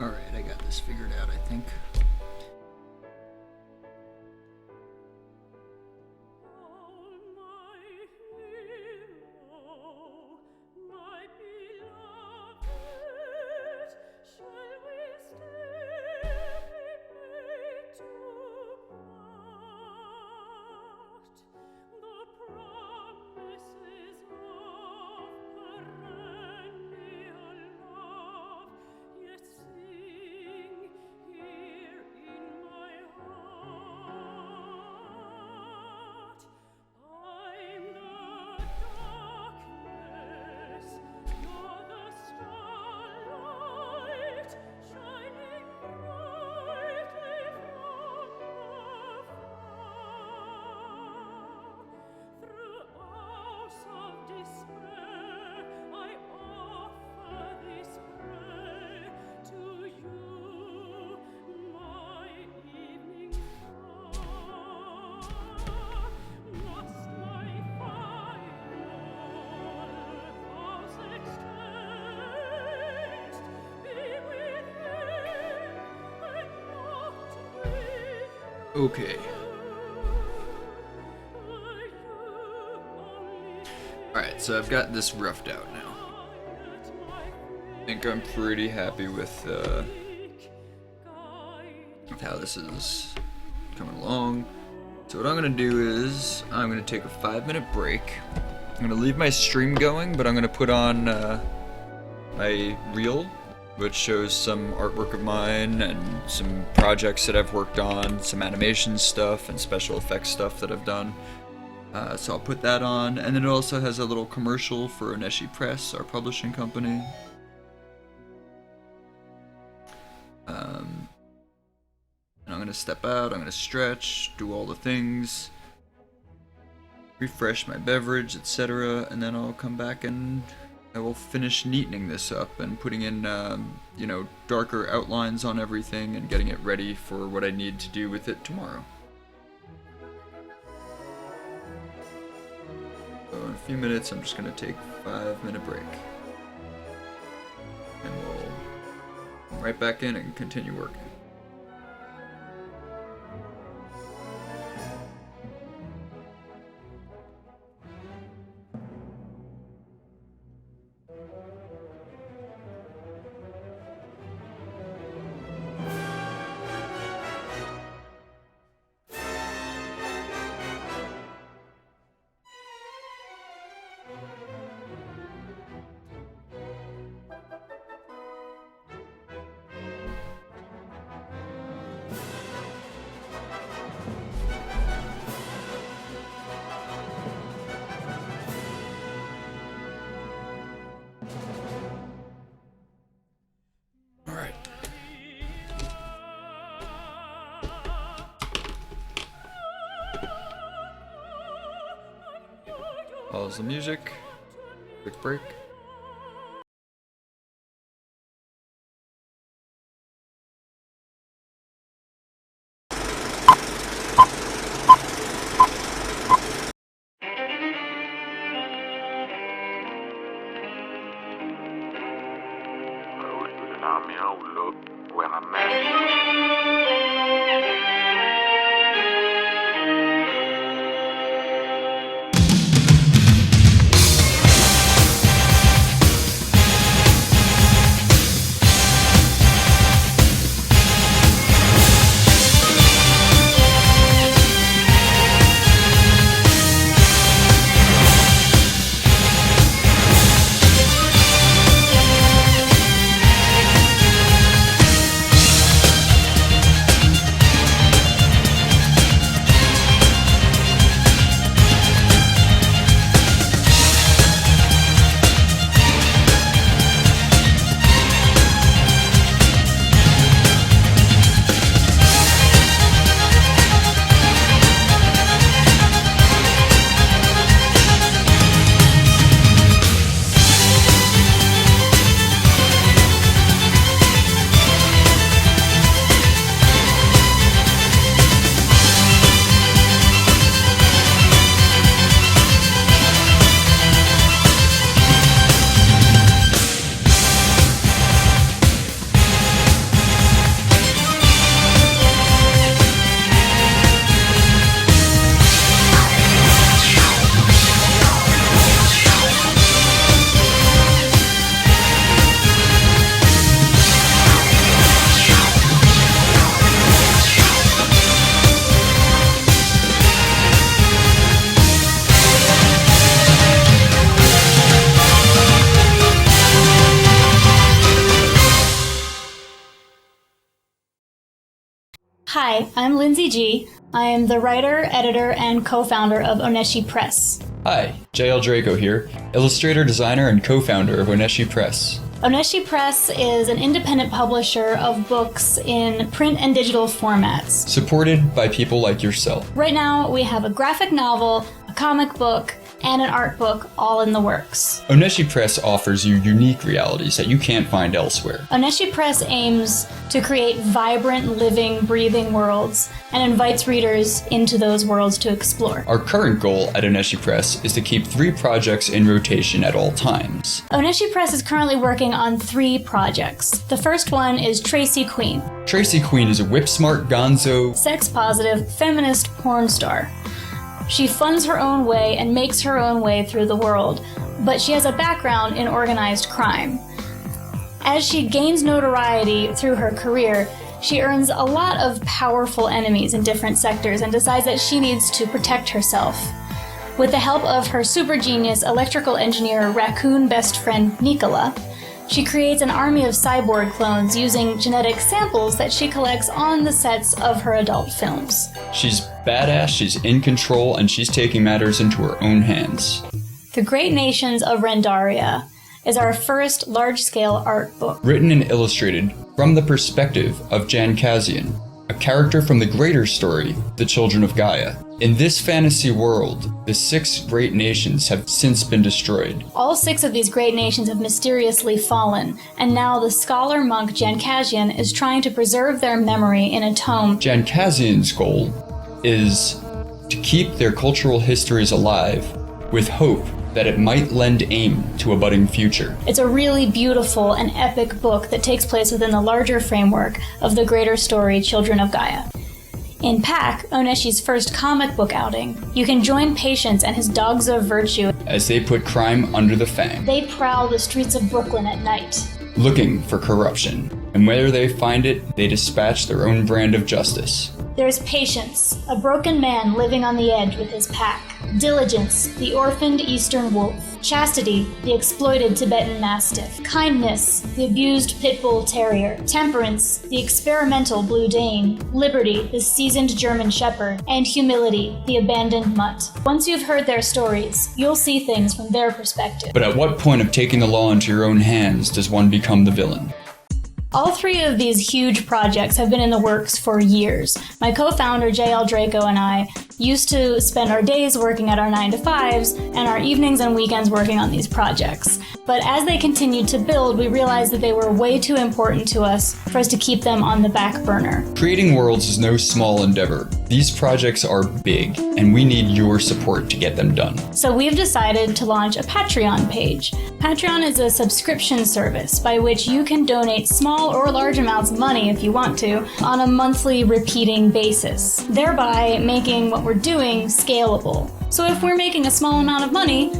Alright, I got this figured out, I think. Okay. Alright, so I've got this roughed out now. I think I'm pretty happy with how this is coming along. So what I'm going to do is, I'm going to take a 5-minute break. I'm going to leave my stream going, but I'm going to put on my reel, which shows some artwork of mine and some projects that I've worked on, some animation stuff and special effects stuff that I've done. So I'll put that on, and then it also has a little commercial for Oneshi Press, our publishing company. And I'm going to step out, I'm going to stretch, do all the things, refresh my beverage, etc., and then I'll come back and I will finish neatening this up and putting in, you know, darker outlines on everything and getting it ready for what I need to do with it tomorrow. So in a few minutes, I'm just going to take a 5-minute break. And we'll come right back in and continue working. Pause the music. Quick break. Hi, I'm Lindsay G. I am the writer, editor, and co-founder of Oneshi Press. Hi, Jayel Draco here, illustrator, designer, and co-founder of Oneshi Press. Oneshi Press is an independent publisher of books in print and digital formats. Supported by people like yourself. Right now, we have a graphic novel, a comic book, and an art book all in the works. Oneshi Press offers you unique realities that you can't find elsewhere. Oneshi Press aims to create vibrant, living, breathing worlds and invites readers into those worlds to explore. Our current goal at Oneshi Press is to keep 3 projects in rotation at all times. Oneshi Press is currently working on 3 projects. The first one is Tracy Queen. Tracy Queen is a whip-smart gonzo, sex-positive, feminist porn star. She funds her own way and makes her own way through the world, but she has a background in organized crime. As she gains notoriety through her career, she earns a lot of powerful enemies in different sectors and decides that she needs to protect herself. With the help of her super genius electrical engineer raccoon best friend Nicola, she creates an army of cyborg clones using genetic samples that she collects on the sets of her adult films. She's badass, she's in control, and she's taking matters into her own hands. The Great Nations of Rendaria is our first large-scale art book. Written and illustrated from the perspective of Jan Kazian, a character from the greater story, The Children of Gaia. In this fantasy world, the 6 great nations have since been destroyed. All 6 of these great nations have mysteriously fallen, and now the scholar monk Jan Kazian is trying to preserve their memory in a tome. Jan Kazian's goal is to keep their cultural histories alive, with hope that it might lend aim to a budding future. It's a really beautiful and epic book that takes place within the larger framework of the greater story Children of Gaia. In Pack, Oneshi's first comic book outing, you can join Patience and his dogs of virtue as they put crime under the fang. They prowl the streets of Brooklyn at night, looking for corruption, and where they find it, they dispatch their own brand of justice. There's Patience, a broken man living on the edge with his pack. Diligence, the orphaned Eastern wolf. Chastity, the exploited Tibetan Mastiff. Kindness, the abused Pit Bull Terrier. Temperance, the experimental Blue Dane. Liberty, the seasoned German Shepherd. And Humility, the abandoned mutt. Once you've heard their stories, you'll see things from their perspective. But at what point of taking the law into your own hands does one become the villain? All 3 of these huge projects have been in the works for years. My co-founder Jayel Draco and I used to spend our days working at our 9-to-5s and our evenings and weekends working on these projects. But as they continued to build, we realized that they were way too important to us for us to keep them on the back burner. Creating worlds is no small endeavor. These projects are big, and we need your support to get them done. So we've decided to launch a Patreon page. Patreon is a subscription service by which you can donate small or large amounts of money if you want to on a monthly repeating basis, thereby making what we're doing scalable. So if we're making a small amount of money,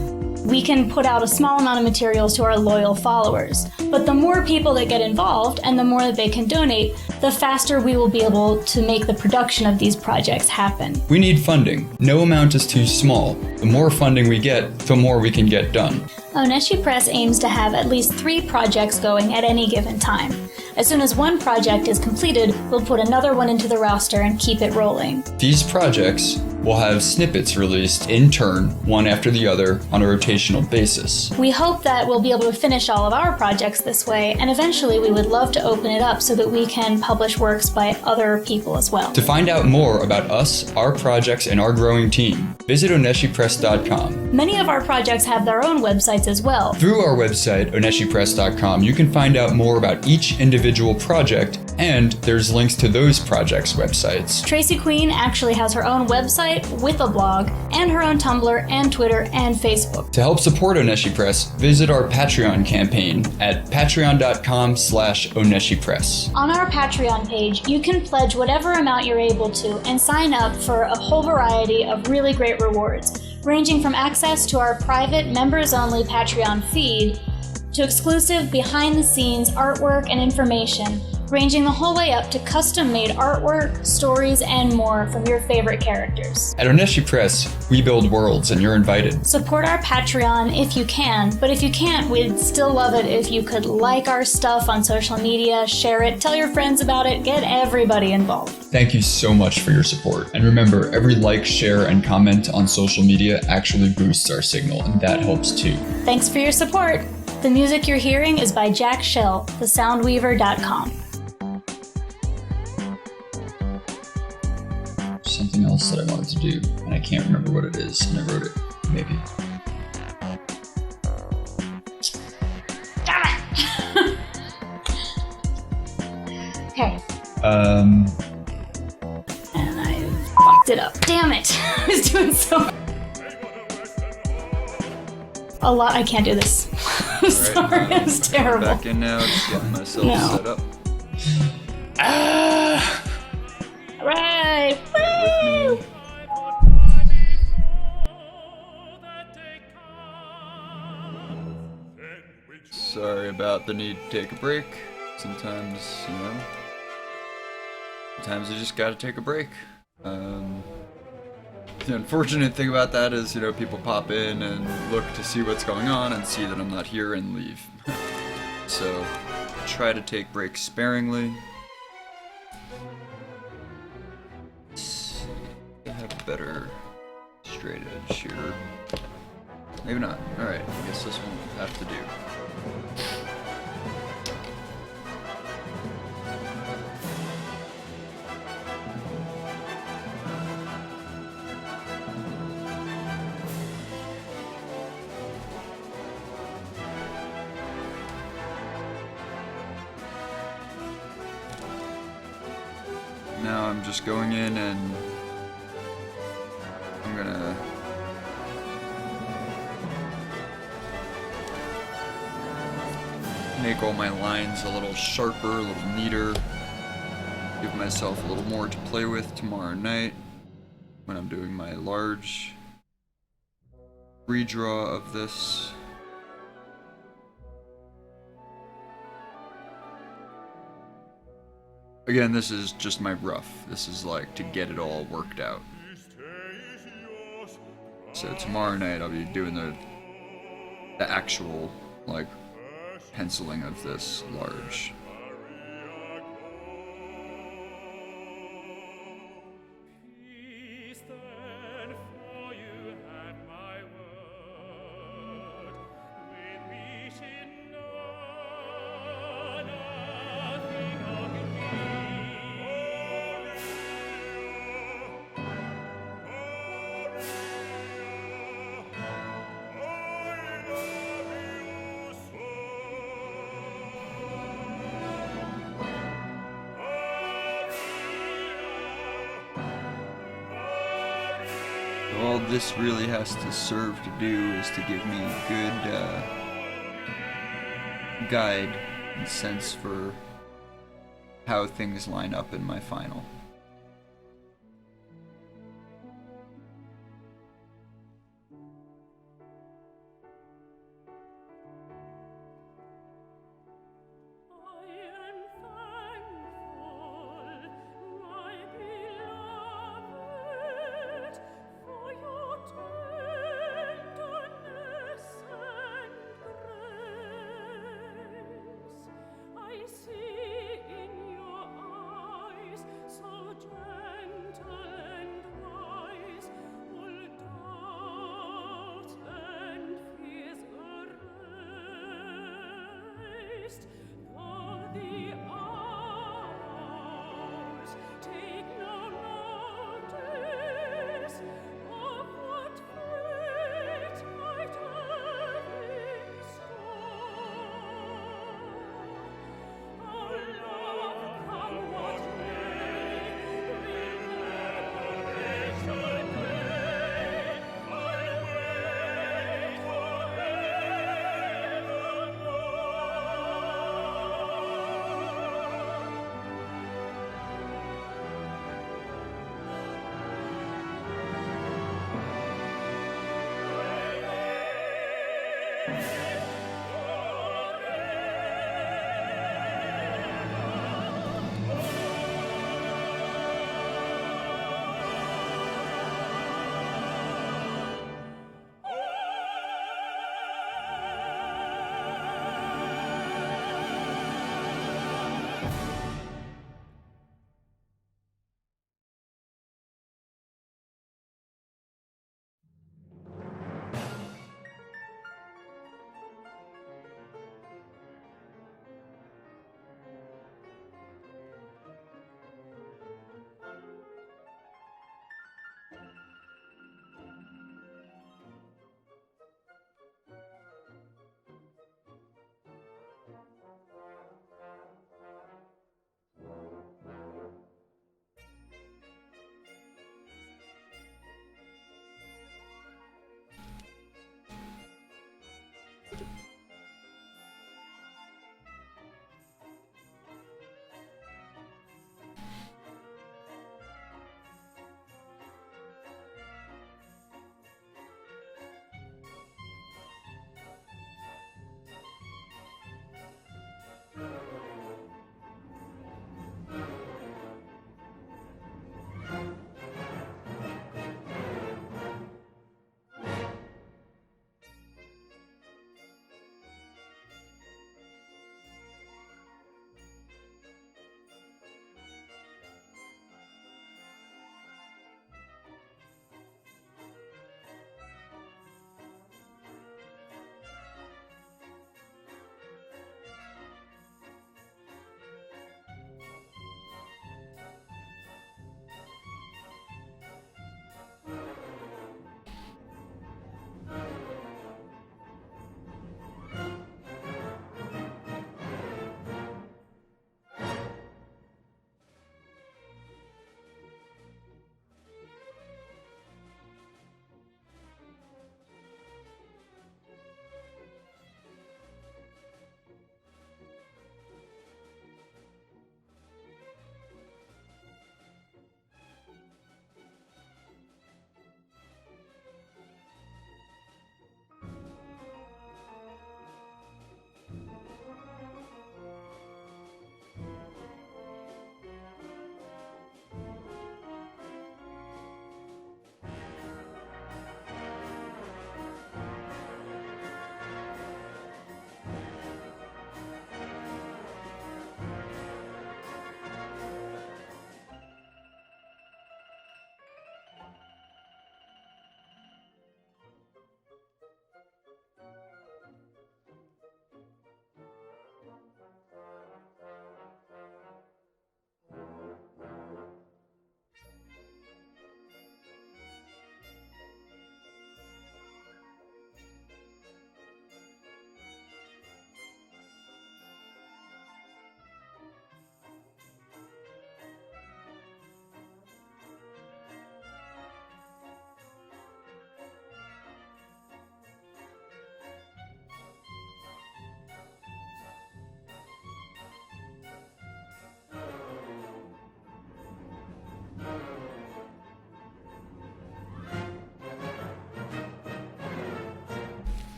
we can put out a small amount of materials to our loyal followers. But the more people that get involved and the more that they can donate, the faster we will be able to make the production of these projects happen. We need funding. No amount is too small. The more funding we get, the more we can get done. Oneshi Press aims to have at least 3 projects going at any given time. As soon as one project is completed, we'll put another one into the roster and keep it rolling. These projects will have snippets released in turn, one after the other, on a rotational basis. We hope that we'll be able to finish all of our projects this way, and eventually we would love to open it up so that we can publish works by other people as well. To find out more about us, our projects, and our growing team, visit oneshipress.com. Many of our projects have their own websites as well. Through our website, oneshipress.com, you can find out more about each individual project, and there's links to those projects' websites. Tracy Queen actually has her own website with a blog, and her own Tumblr and Twitter and Facebook. To help support Oneshi Press, visit our Patreon campaign at patreon.com/oneshipress. On our Patreon page, you can pledge whatever amount you're able to and sign up for a whole variety of really great rewards, ranging from access to our private members-only Patreon feed to exclusive behind-the-scenes artwork and information, ranging the whole way up to custom-made artwork, stories, and more from your favorite characters. At Oneshi Press, we build worlds, and you're invited. Support our Patreon if you can, but if you can't, we'd still love it if you could like our stuff on social media, share it, tell your friends about it, get everybody involved. Thank you so much for your support. And remember, every like, share, and comment on social media actually boosts our signal, and that helps too. Thanks for your support. The music you're hearing is by Jack Shell, thesoundweaver.com. Something else that I wanted to do, and I can't remember what it is, and I wrote it. Maybe. Damn it! Okay. And I fucked it up. Damn it! I was doing so. A lot. I can't do this. I'm sorry. It was terrible. Back in now, just getting myself set up. Right. Woo! Sorry about the need to take a break. Sometimes, sometimes you just gotta take a break. The unfortunate thing about that is, people pop in and look to see what's going on and see that I'm not here and leave. So, try to take breaks sparingly. I have a better straight edge here. Maybe not. Alright, I guess this one will have to do. Now I'm just going in and I'm gonna make all my lines a little sharper, a little neater, give myself a little more to play with tomorrow night when I'm doing my large redraw of this. Again, this is just my rough. This is like to get it all worked out. So tomorrow night I'll be doing the actual, penciling of this large. All this really has to serve to do is to give me a good guide and sense for how things line up in my final. I see in your eyes so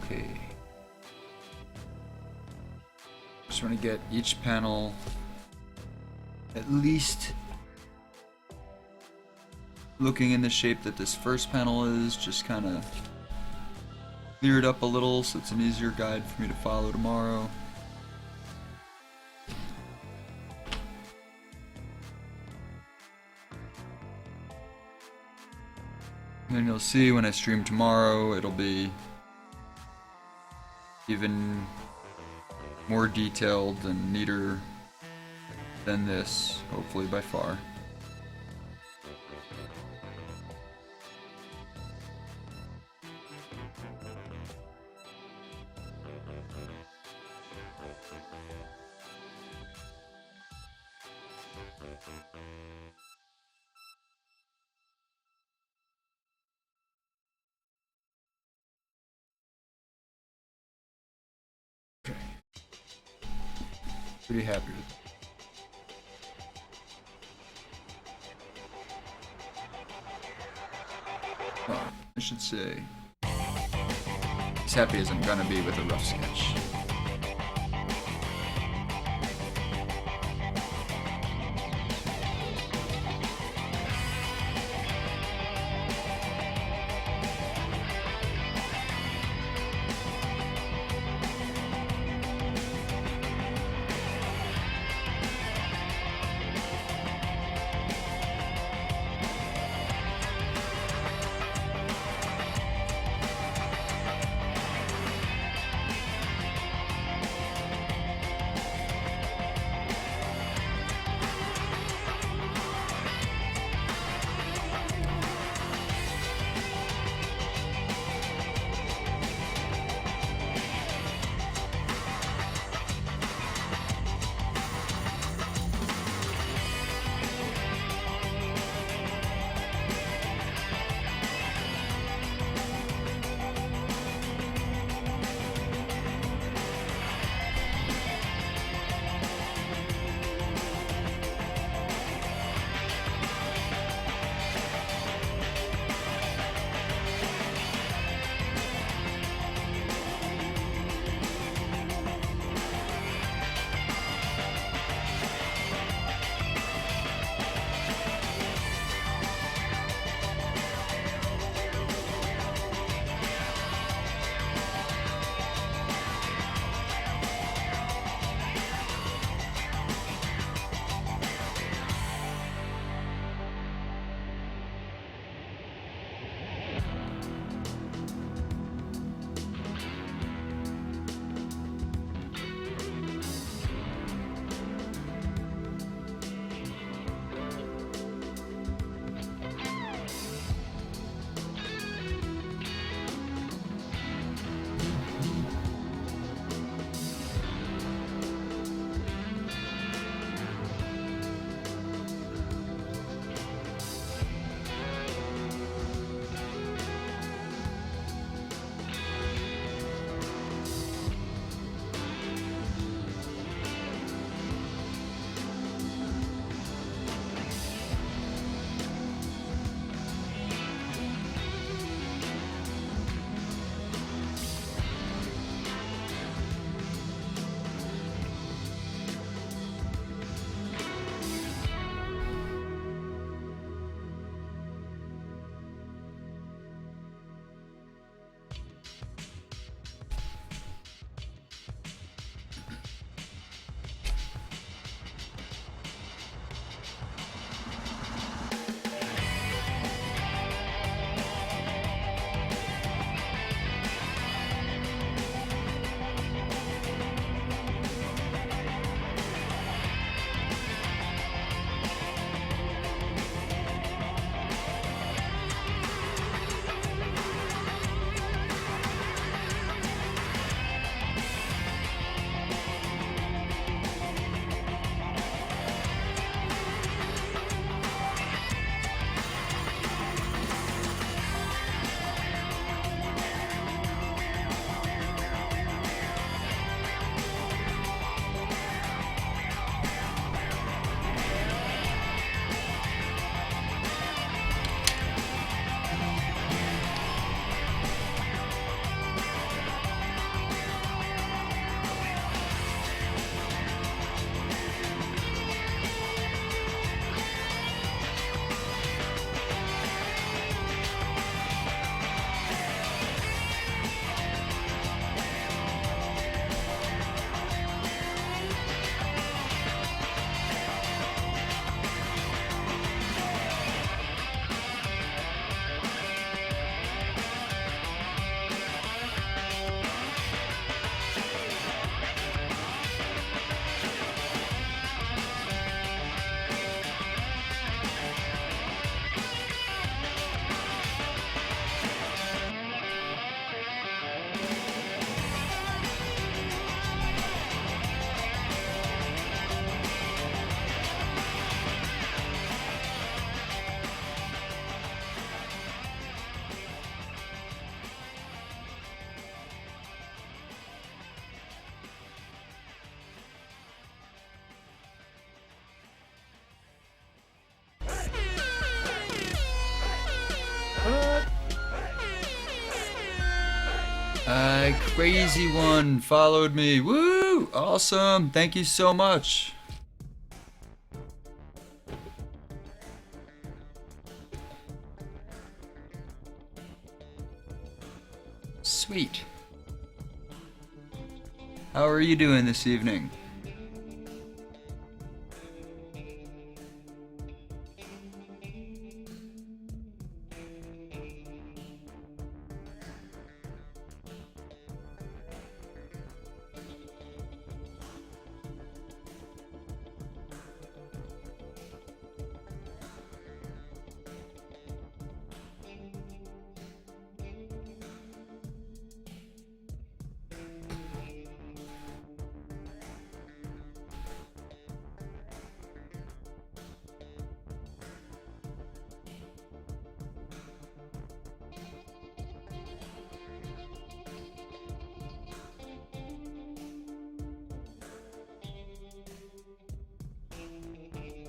Okay. Just want to get each panel at least looking in the shape that this first panel is, just kind of clear it up a little so it's an easier guide for me to follow tomorrow. And then you'll see when I stream tomorrow, it'll be even more detailed and neater than this, hopefully by far. Okay. Pretty happy with it. Well, I should say, as happy as I'm gonna be with a rough sketch. Crazy one followed me. Woo! Awesome. Thank you so much. Sweet. How are you doing this evening?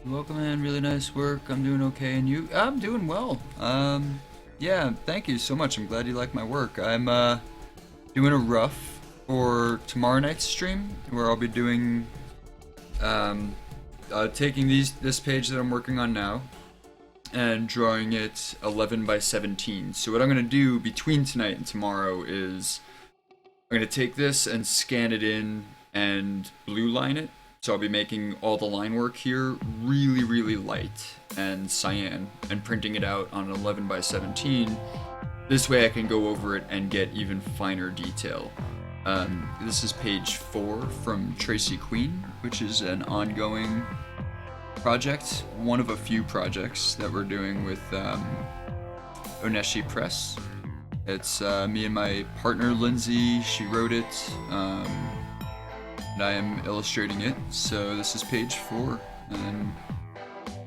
Welcome in, really nice work. I'm doing okay, and you? I'm doing well. Yeah, thank you so much. I'm glad you like my work. I'm doing a rough for tomorrow night's stream, where I'll be doing taking this page that I'm working on now and drawing it 11 by 17. So what I'm gonna do between tonight and tomorrow is I'm gonna take this and scan it in and blue line it. So I'll be making all the line work here really, really light and cyan and printing it out on an 11 by 17. This way I can go over it and get even finer detail. This is page 4 from Tracy Queen, which is an ongoing project, one of a few projects that we're doing with Oneshi Press. It's me and my partner Lindsay, she wrote it. And I am illustrating it, so this is page 4, and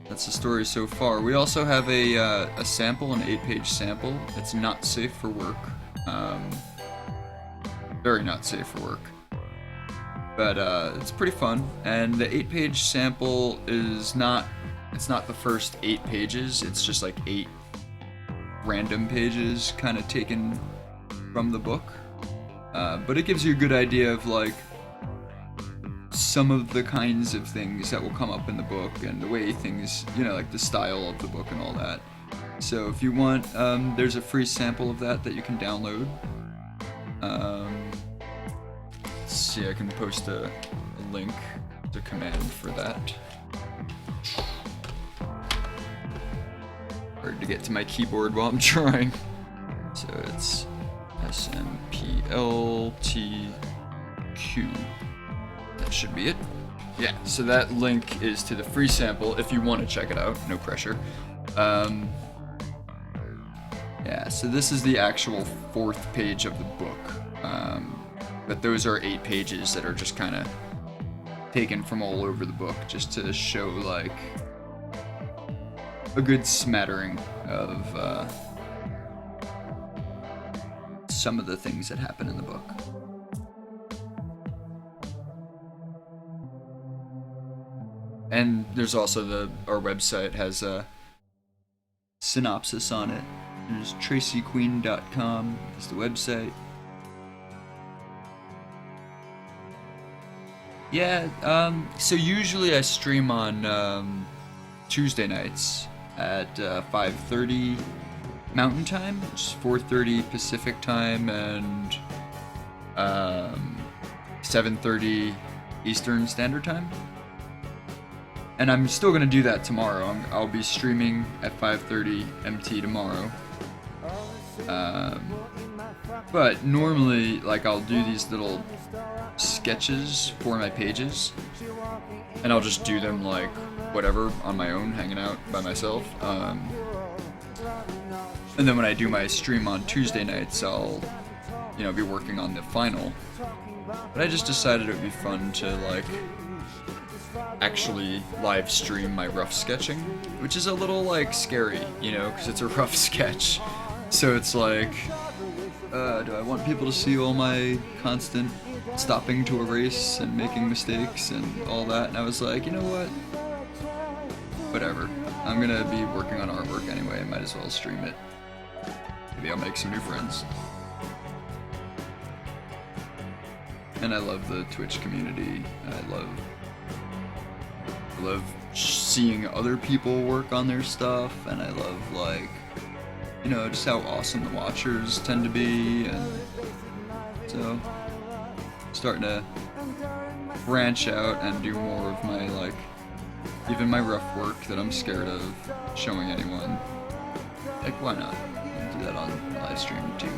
that's the story so far. We also have a sample, an 8-page sample. It's not safe for work, very not safe for work, but it's pretty fun. And the 8-page sample is not the first 8 pages. It's just like 8 random pages, kind of taken from the book, but it gives you a good idea of like some of the kinds of things that will come up in the book and the way things, you know, like the style of the book and all that. So if you want, there's a free sample of that you can download. Let's see, I can post a link to command for that. Hard to get to my keyboard while I'm drawing. So it's SMPLTQ. That should be it. Yeah, so that link is to the free sample if you want to check it out, no pressure. Yeah, so this is the actual 4th page of the book. But those are 8 pages that are just kind of taken from all over the book, just to show like a good smattering of some of the things that happen in the book. And there's also our website has a synopsis on it. There's tracyqueen.com is the website. Yeah, so usually I stream on Tuesday nights at 5:30 Mountain Time, which is 4:30 Pacific Time, and 7:30 Eastern Standard Time. And I'm still gonna do that tomorrow. I'll be streaming at 5:30 MT tomorrow. But normally, like, I'll do these little sketches for my pages, and I'll just do them like whatever on my own, hanging out by myself. And then when I do my stream on Tuesday nights, I'll, you know, be working on the final. But I just decided it would be fun to like actually live stream my rough sketching, which is a little like scary, you know, because it's a rough sketch. So it's like, do I want people to see all my constant stopping to erase and making mistakes and all that? And I was like, you know what? Whatever. I'm gonna be working on artwork anyway, I might as well stream it. Maybe I'll make some new friends. And I love the Twitch community. I love seeing other people work on their stuff, and I love, like, you know, just how awesome the watchers tend to be, and so starting to branch out and do more of my, like, even my rough work that I'm scared of showing anyone. Like, why not? I'll do that on live stream too.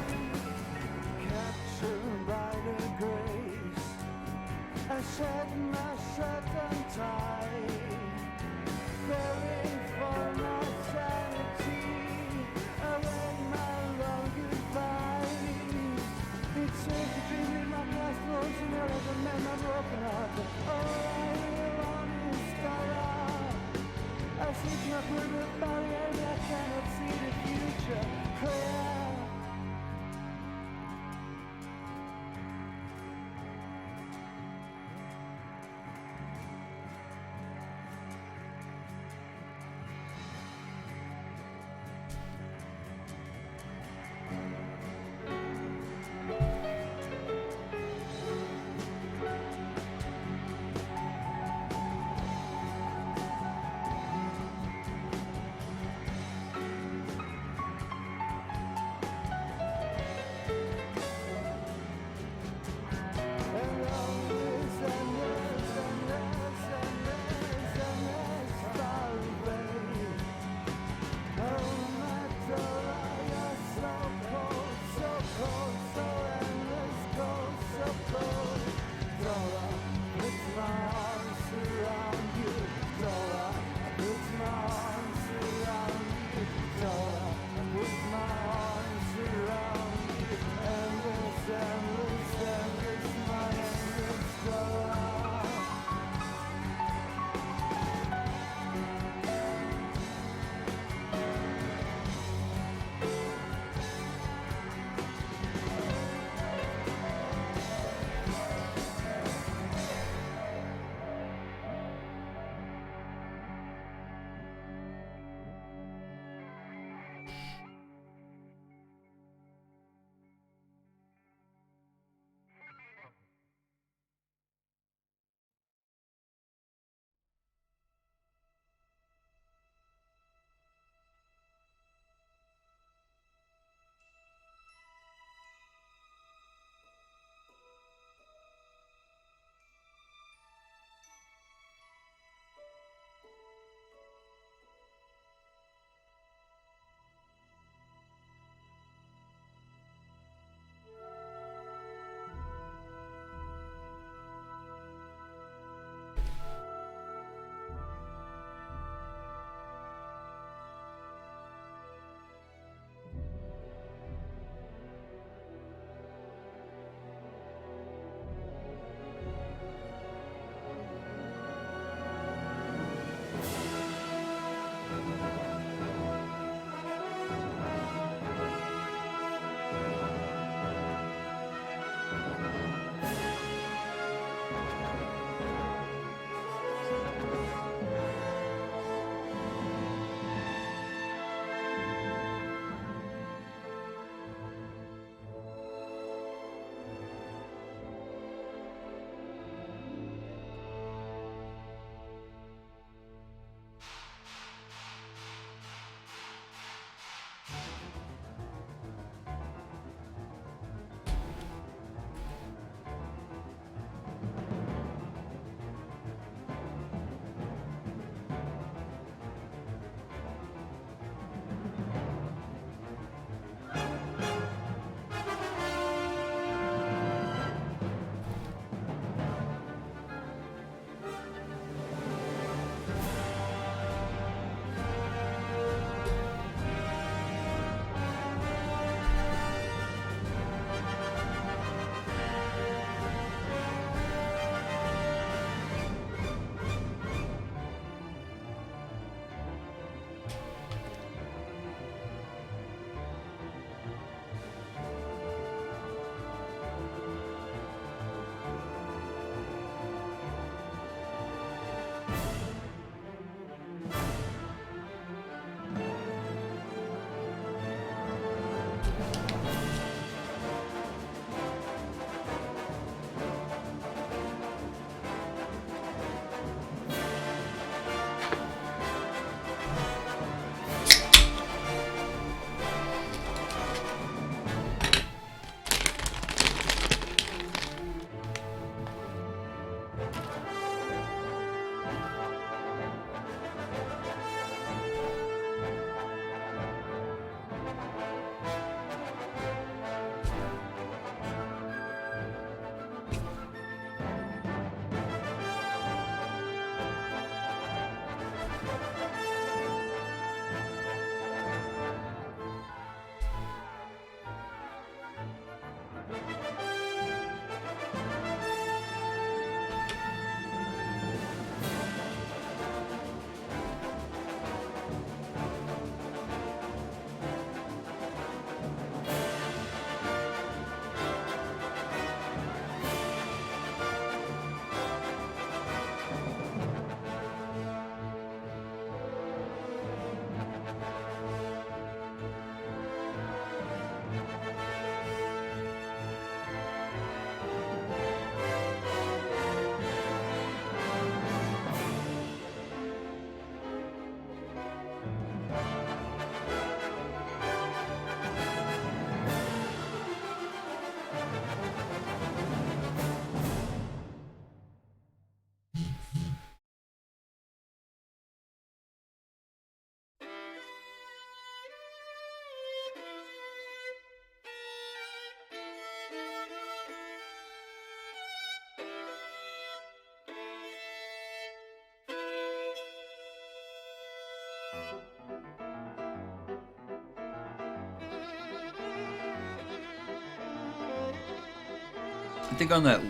I think on that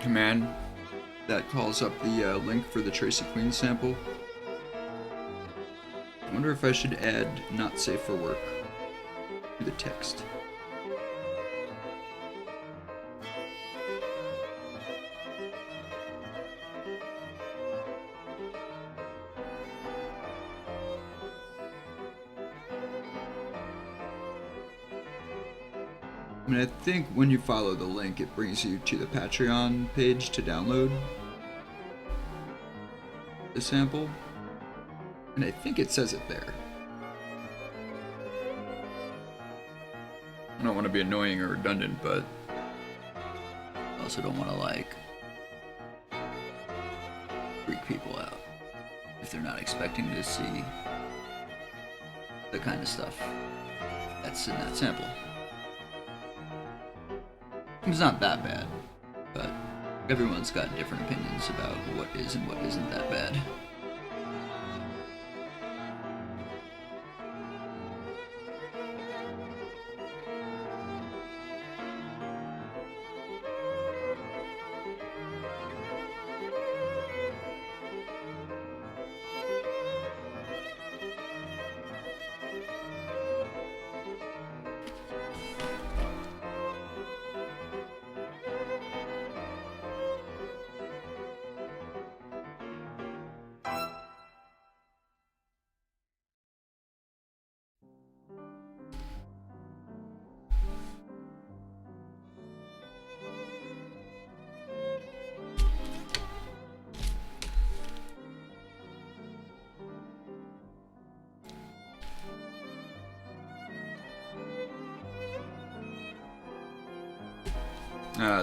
command that calls up the link for the Tracy Queen sample, I wonder if I should add not safe for work to the text. I mean, I think when you follow the link, it brings you to the Patreon page to download the sample. And I think it says it there. I don't want to be annoying or redundant, but I also don't want to, like, freak people out if they're not expecting to see the kind of stuff that's in that sample. It's not that bad, but everyone's got different opinions about what is and what isn't that bad.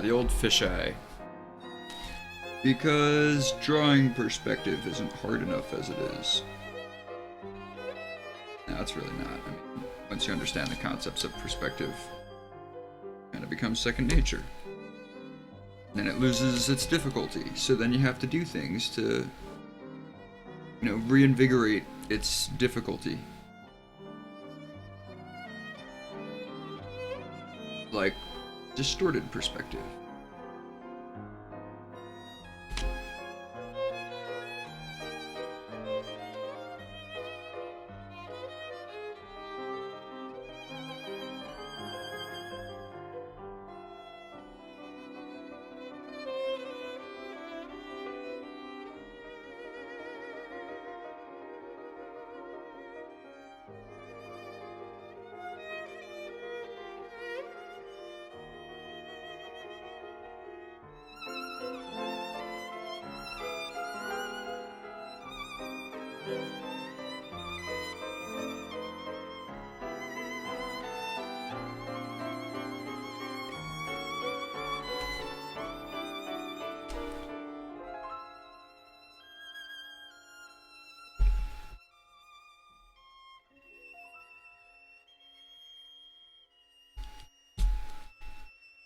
The old fisheye. Because drawing perspective isn't hard enough as it is. No, it's really not. I mean, once you understand the concepts of perspective, it kind of becomes second nature. Then it loses its difficulty, so then you have to do things to, you know, reinvigorate its difficulty. Like distorted perspective.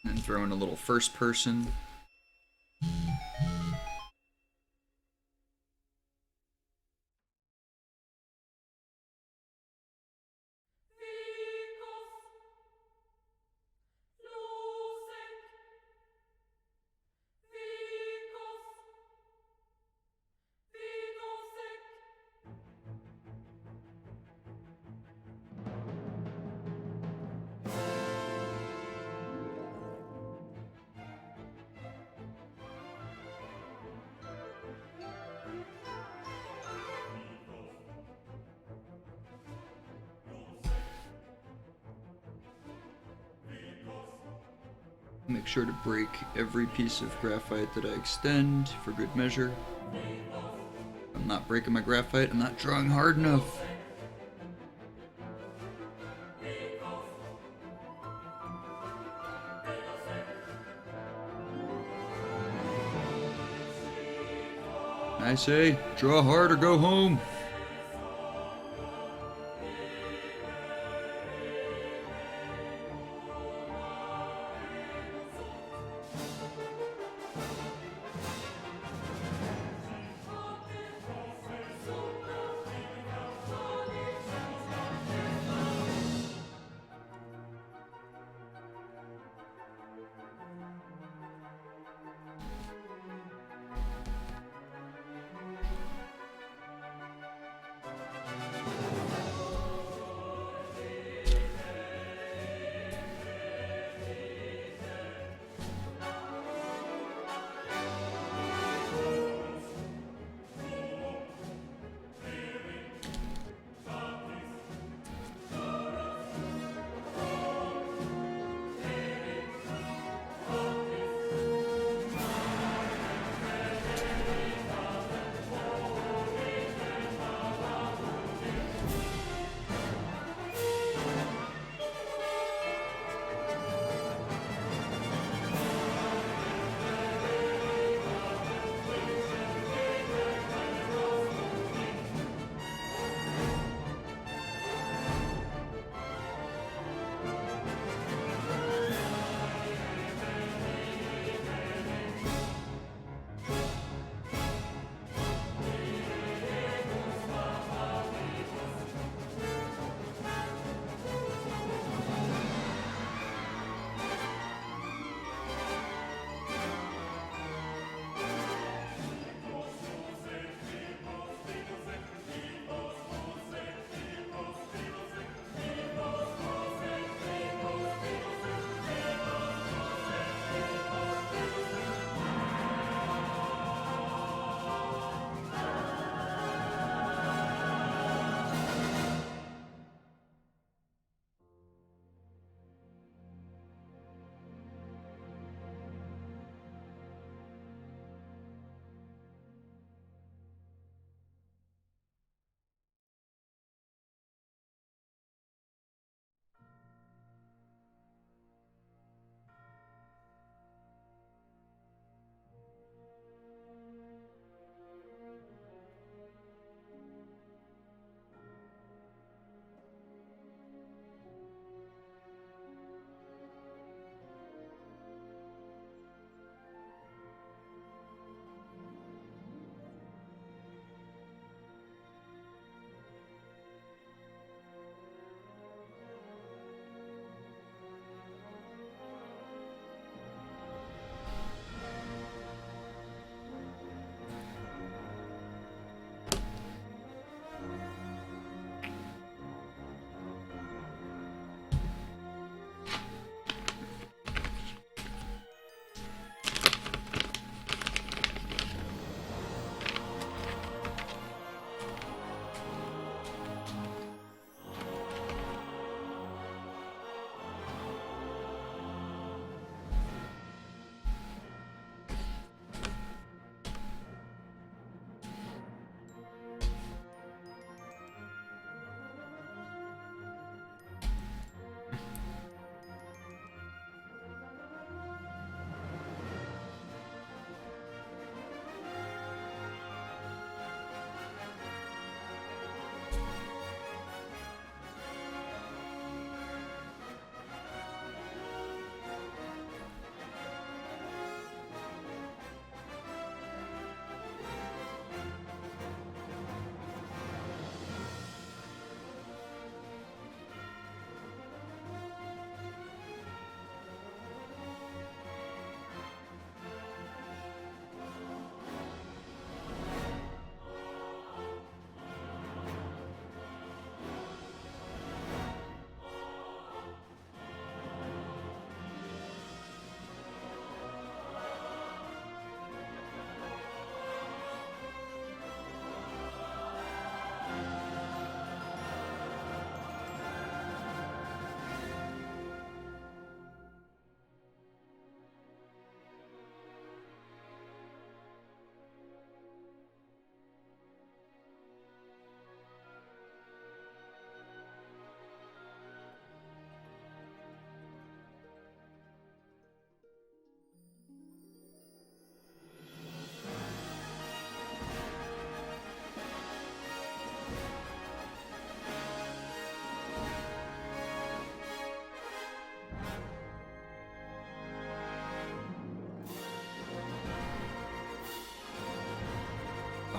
And throw in a little first person. Make sure to break every piece of graphite that I extend for good measure. I'm not breaking my graphite, I'm not drawing hard enough. I say, draw hard or go home.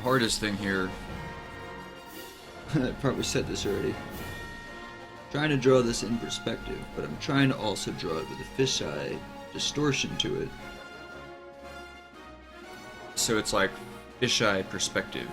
hardest thing here, I probably said this already, trying to draw this in perspective, but I'm trying to also draw it with a fisheye distortion to it. So it's like fisheye perspective.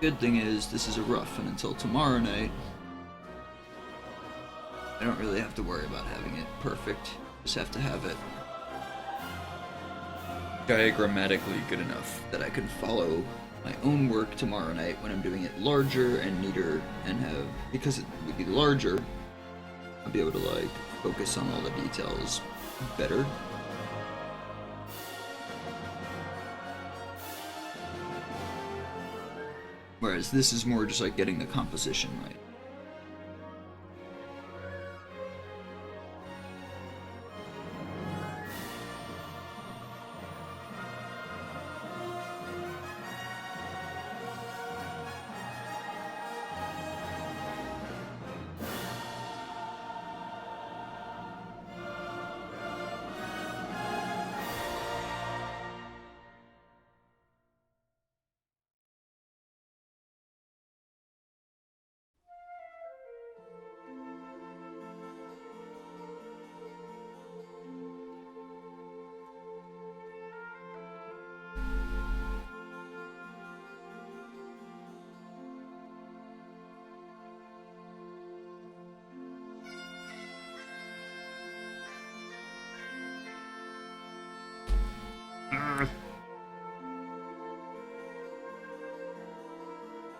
Good thing is, this is a rough, and until tomorrow night, I don't really have to worry about having it perfect. Just have to have it diagrammatically good enough that I can follow my own work tomorrow night when I'm doing it larger and neater, and have, because it would be larger, I'll be able to like focus on all the details better. Whereas this is more just like getting the composition right.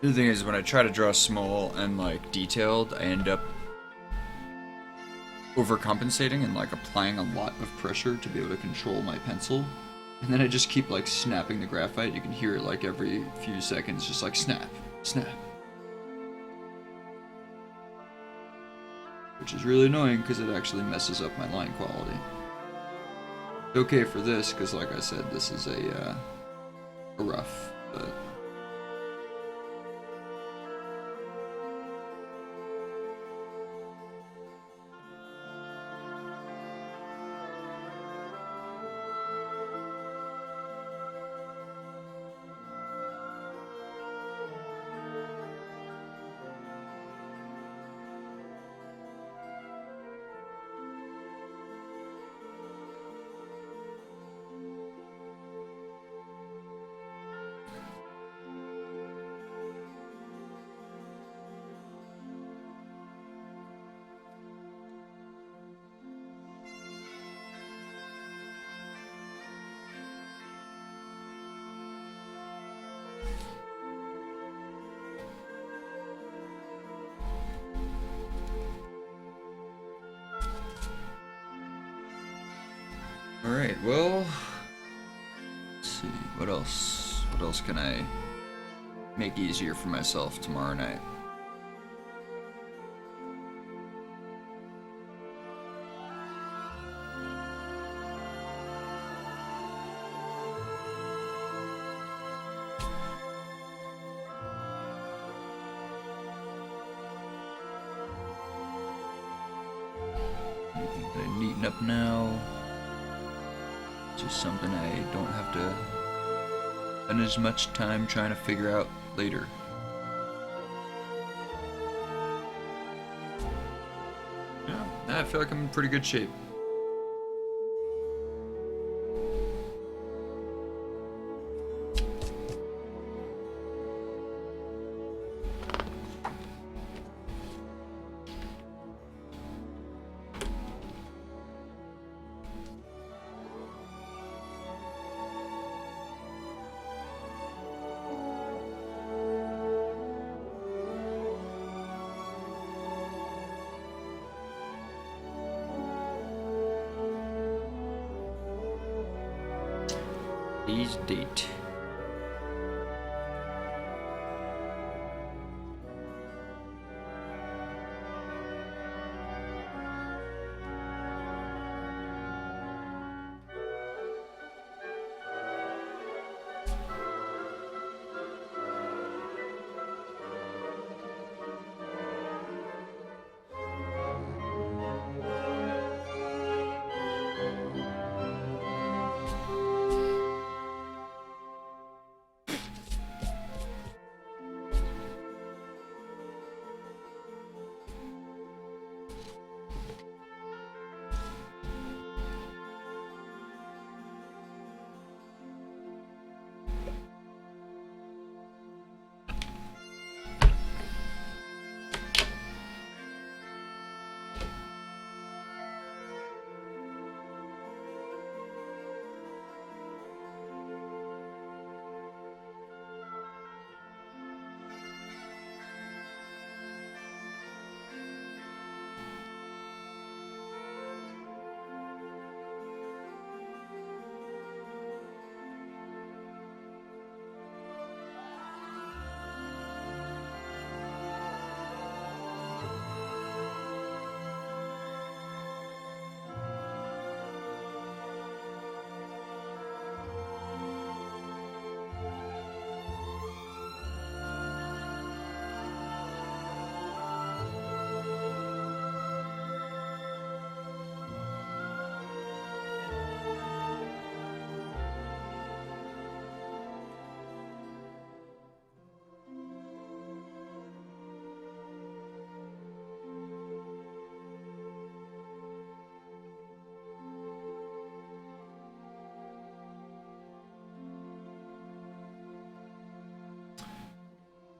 The thing is, when I try to draw small and like detailed, I end up overcompensating and like applying a lot of pressure to be able to control my pencil. And then I just keep like snapping the graphite. You can hear it like every few seconds, just like snap, snap. Which is really annoying because it actually messes up my line quality. It's okay for this because, like I said, this is a rough, but... Alright, well, let's see, what else? What else can I make easier for myself tomorrow night? Anything that I neaten up now? Just something I don't have to spend as much time trying to figure out later. Yeah, I feel like I'm in pretty good shape. Today's date.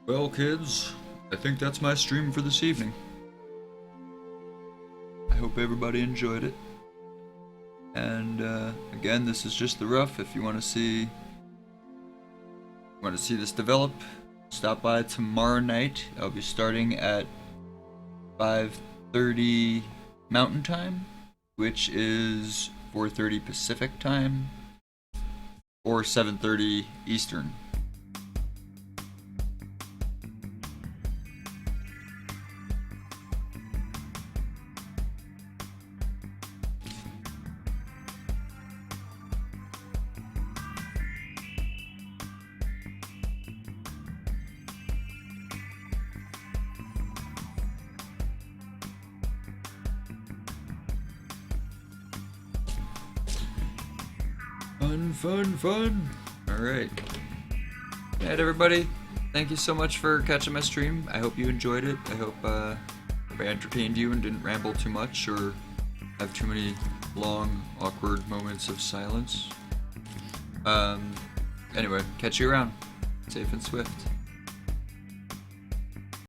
Well, kids, I think that's my stream for this evening. I hope everybody enjoyed it. And again, this is just the rough. If you want to see this develop, stop by tomorrow night. I'll be starting at 5:30 Mountain Time, which is 4:30 Pacific Time, or 7:30 Eastern. Fun. Alright. Good night, everybody. Thank you so much for catching my stream. I hope you enjoyed it. I hope I entertained you and didn't ramble too much or have too many long, awkward moments of silence. Anyway, catch you around. Safe and swift.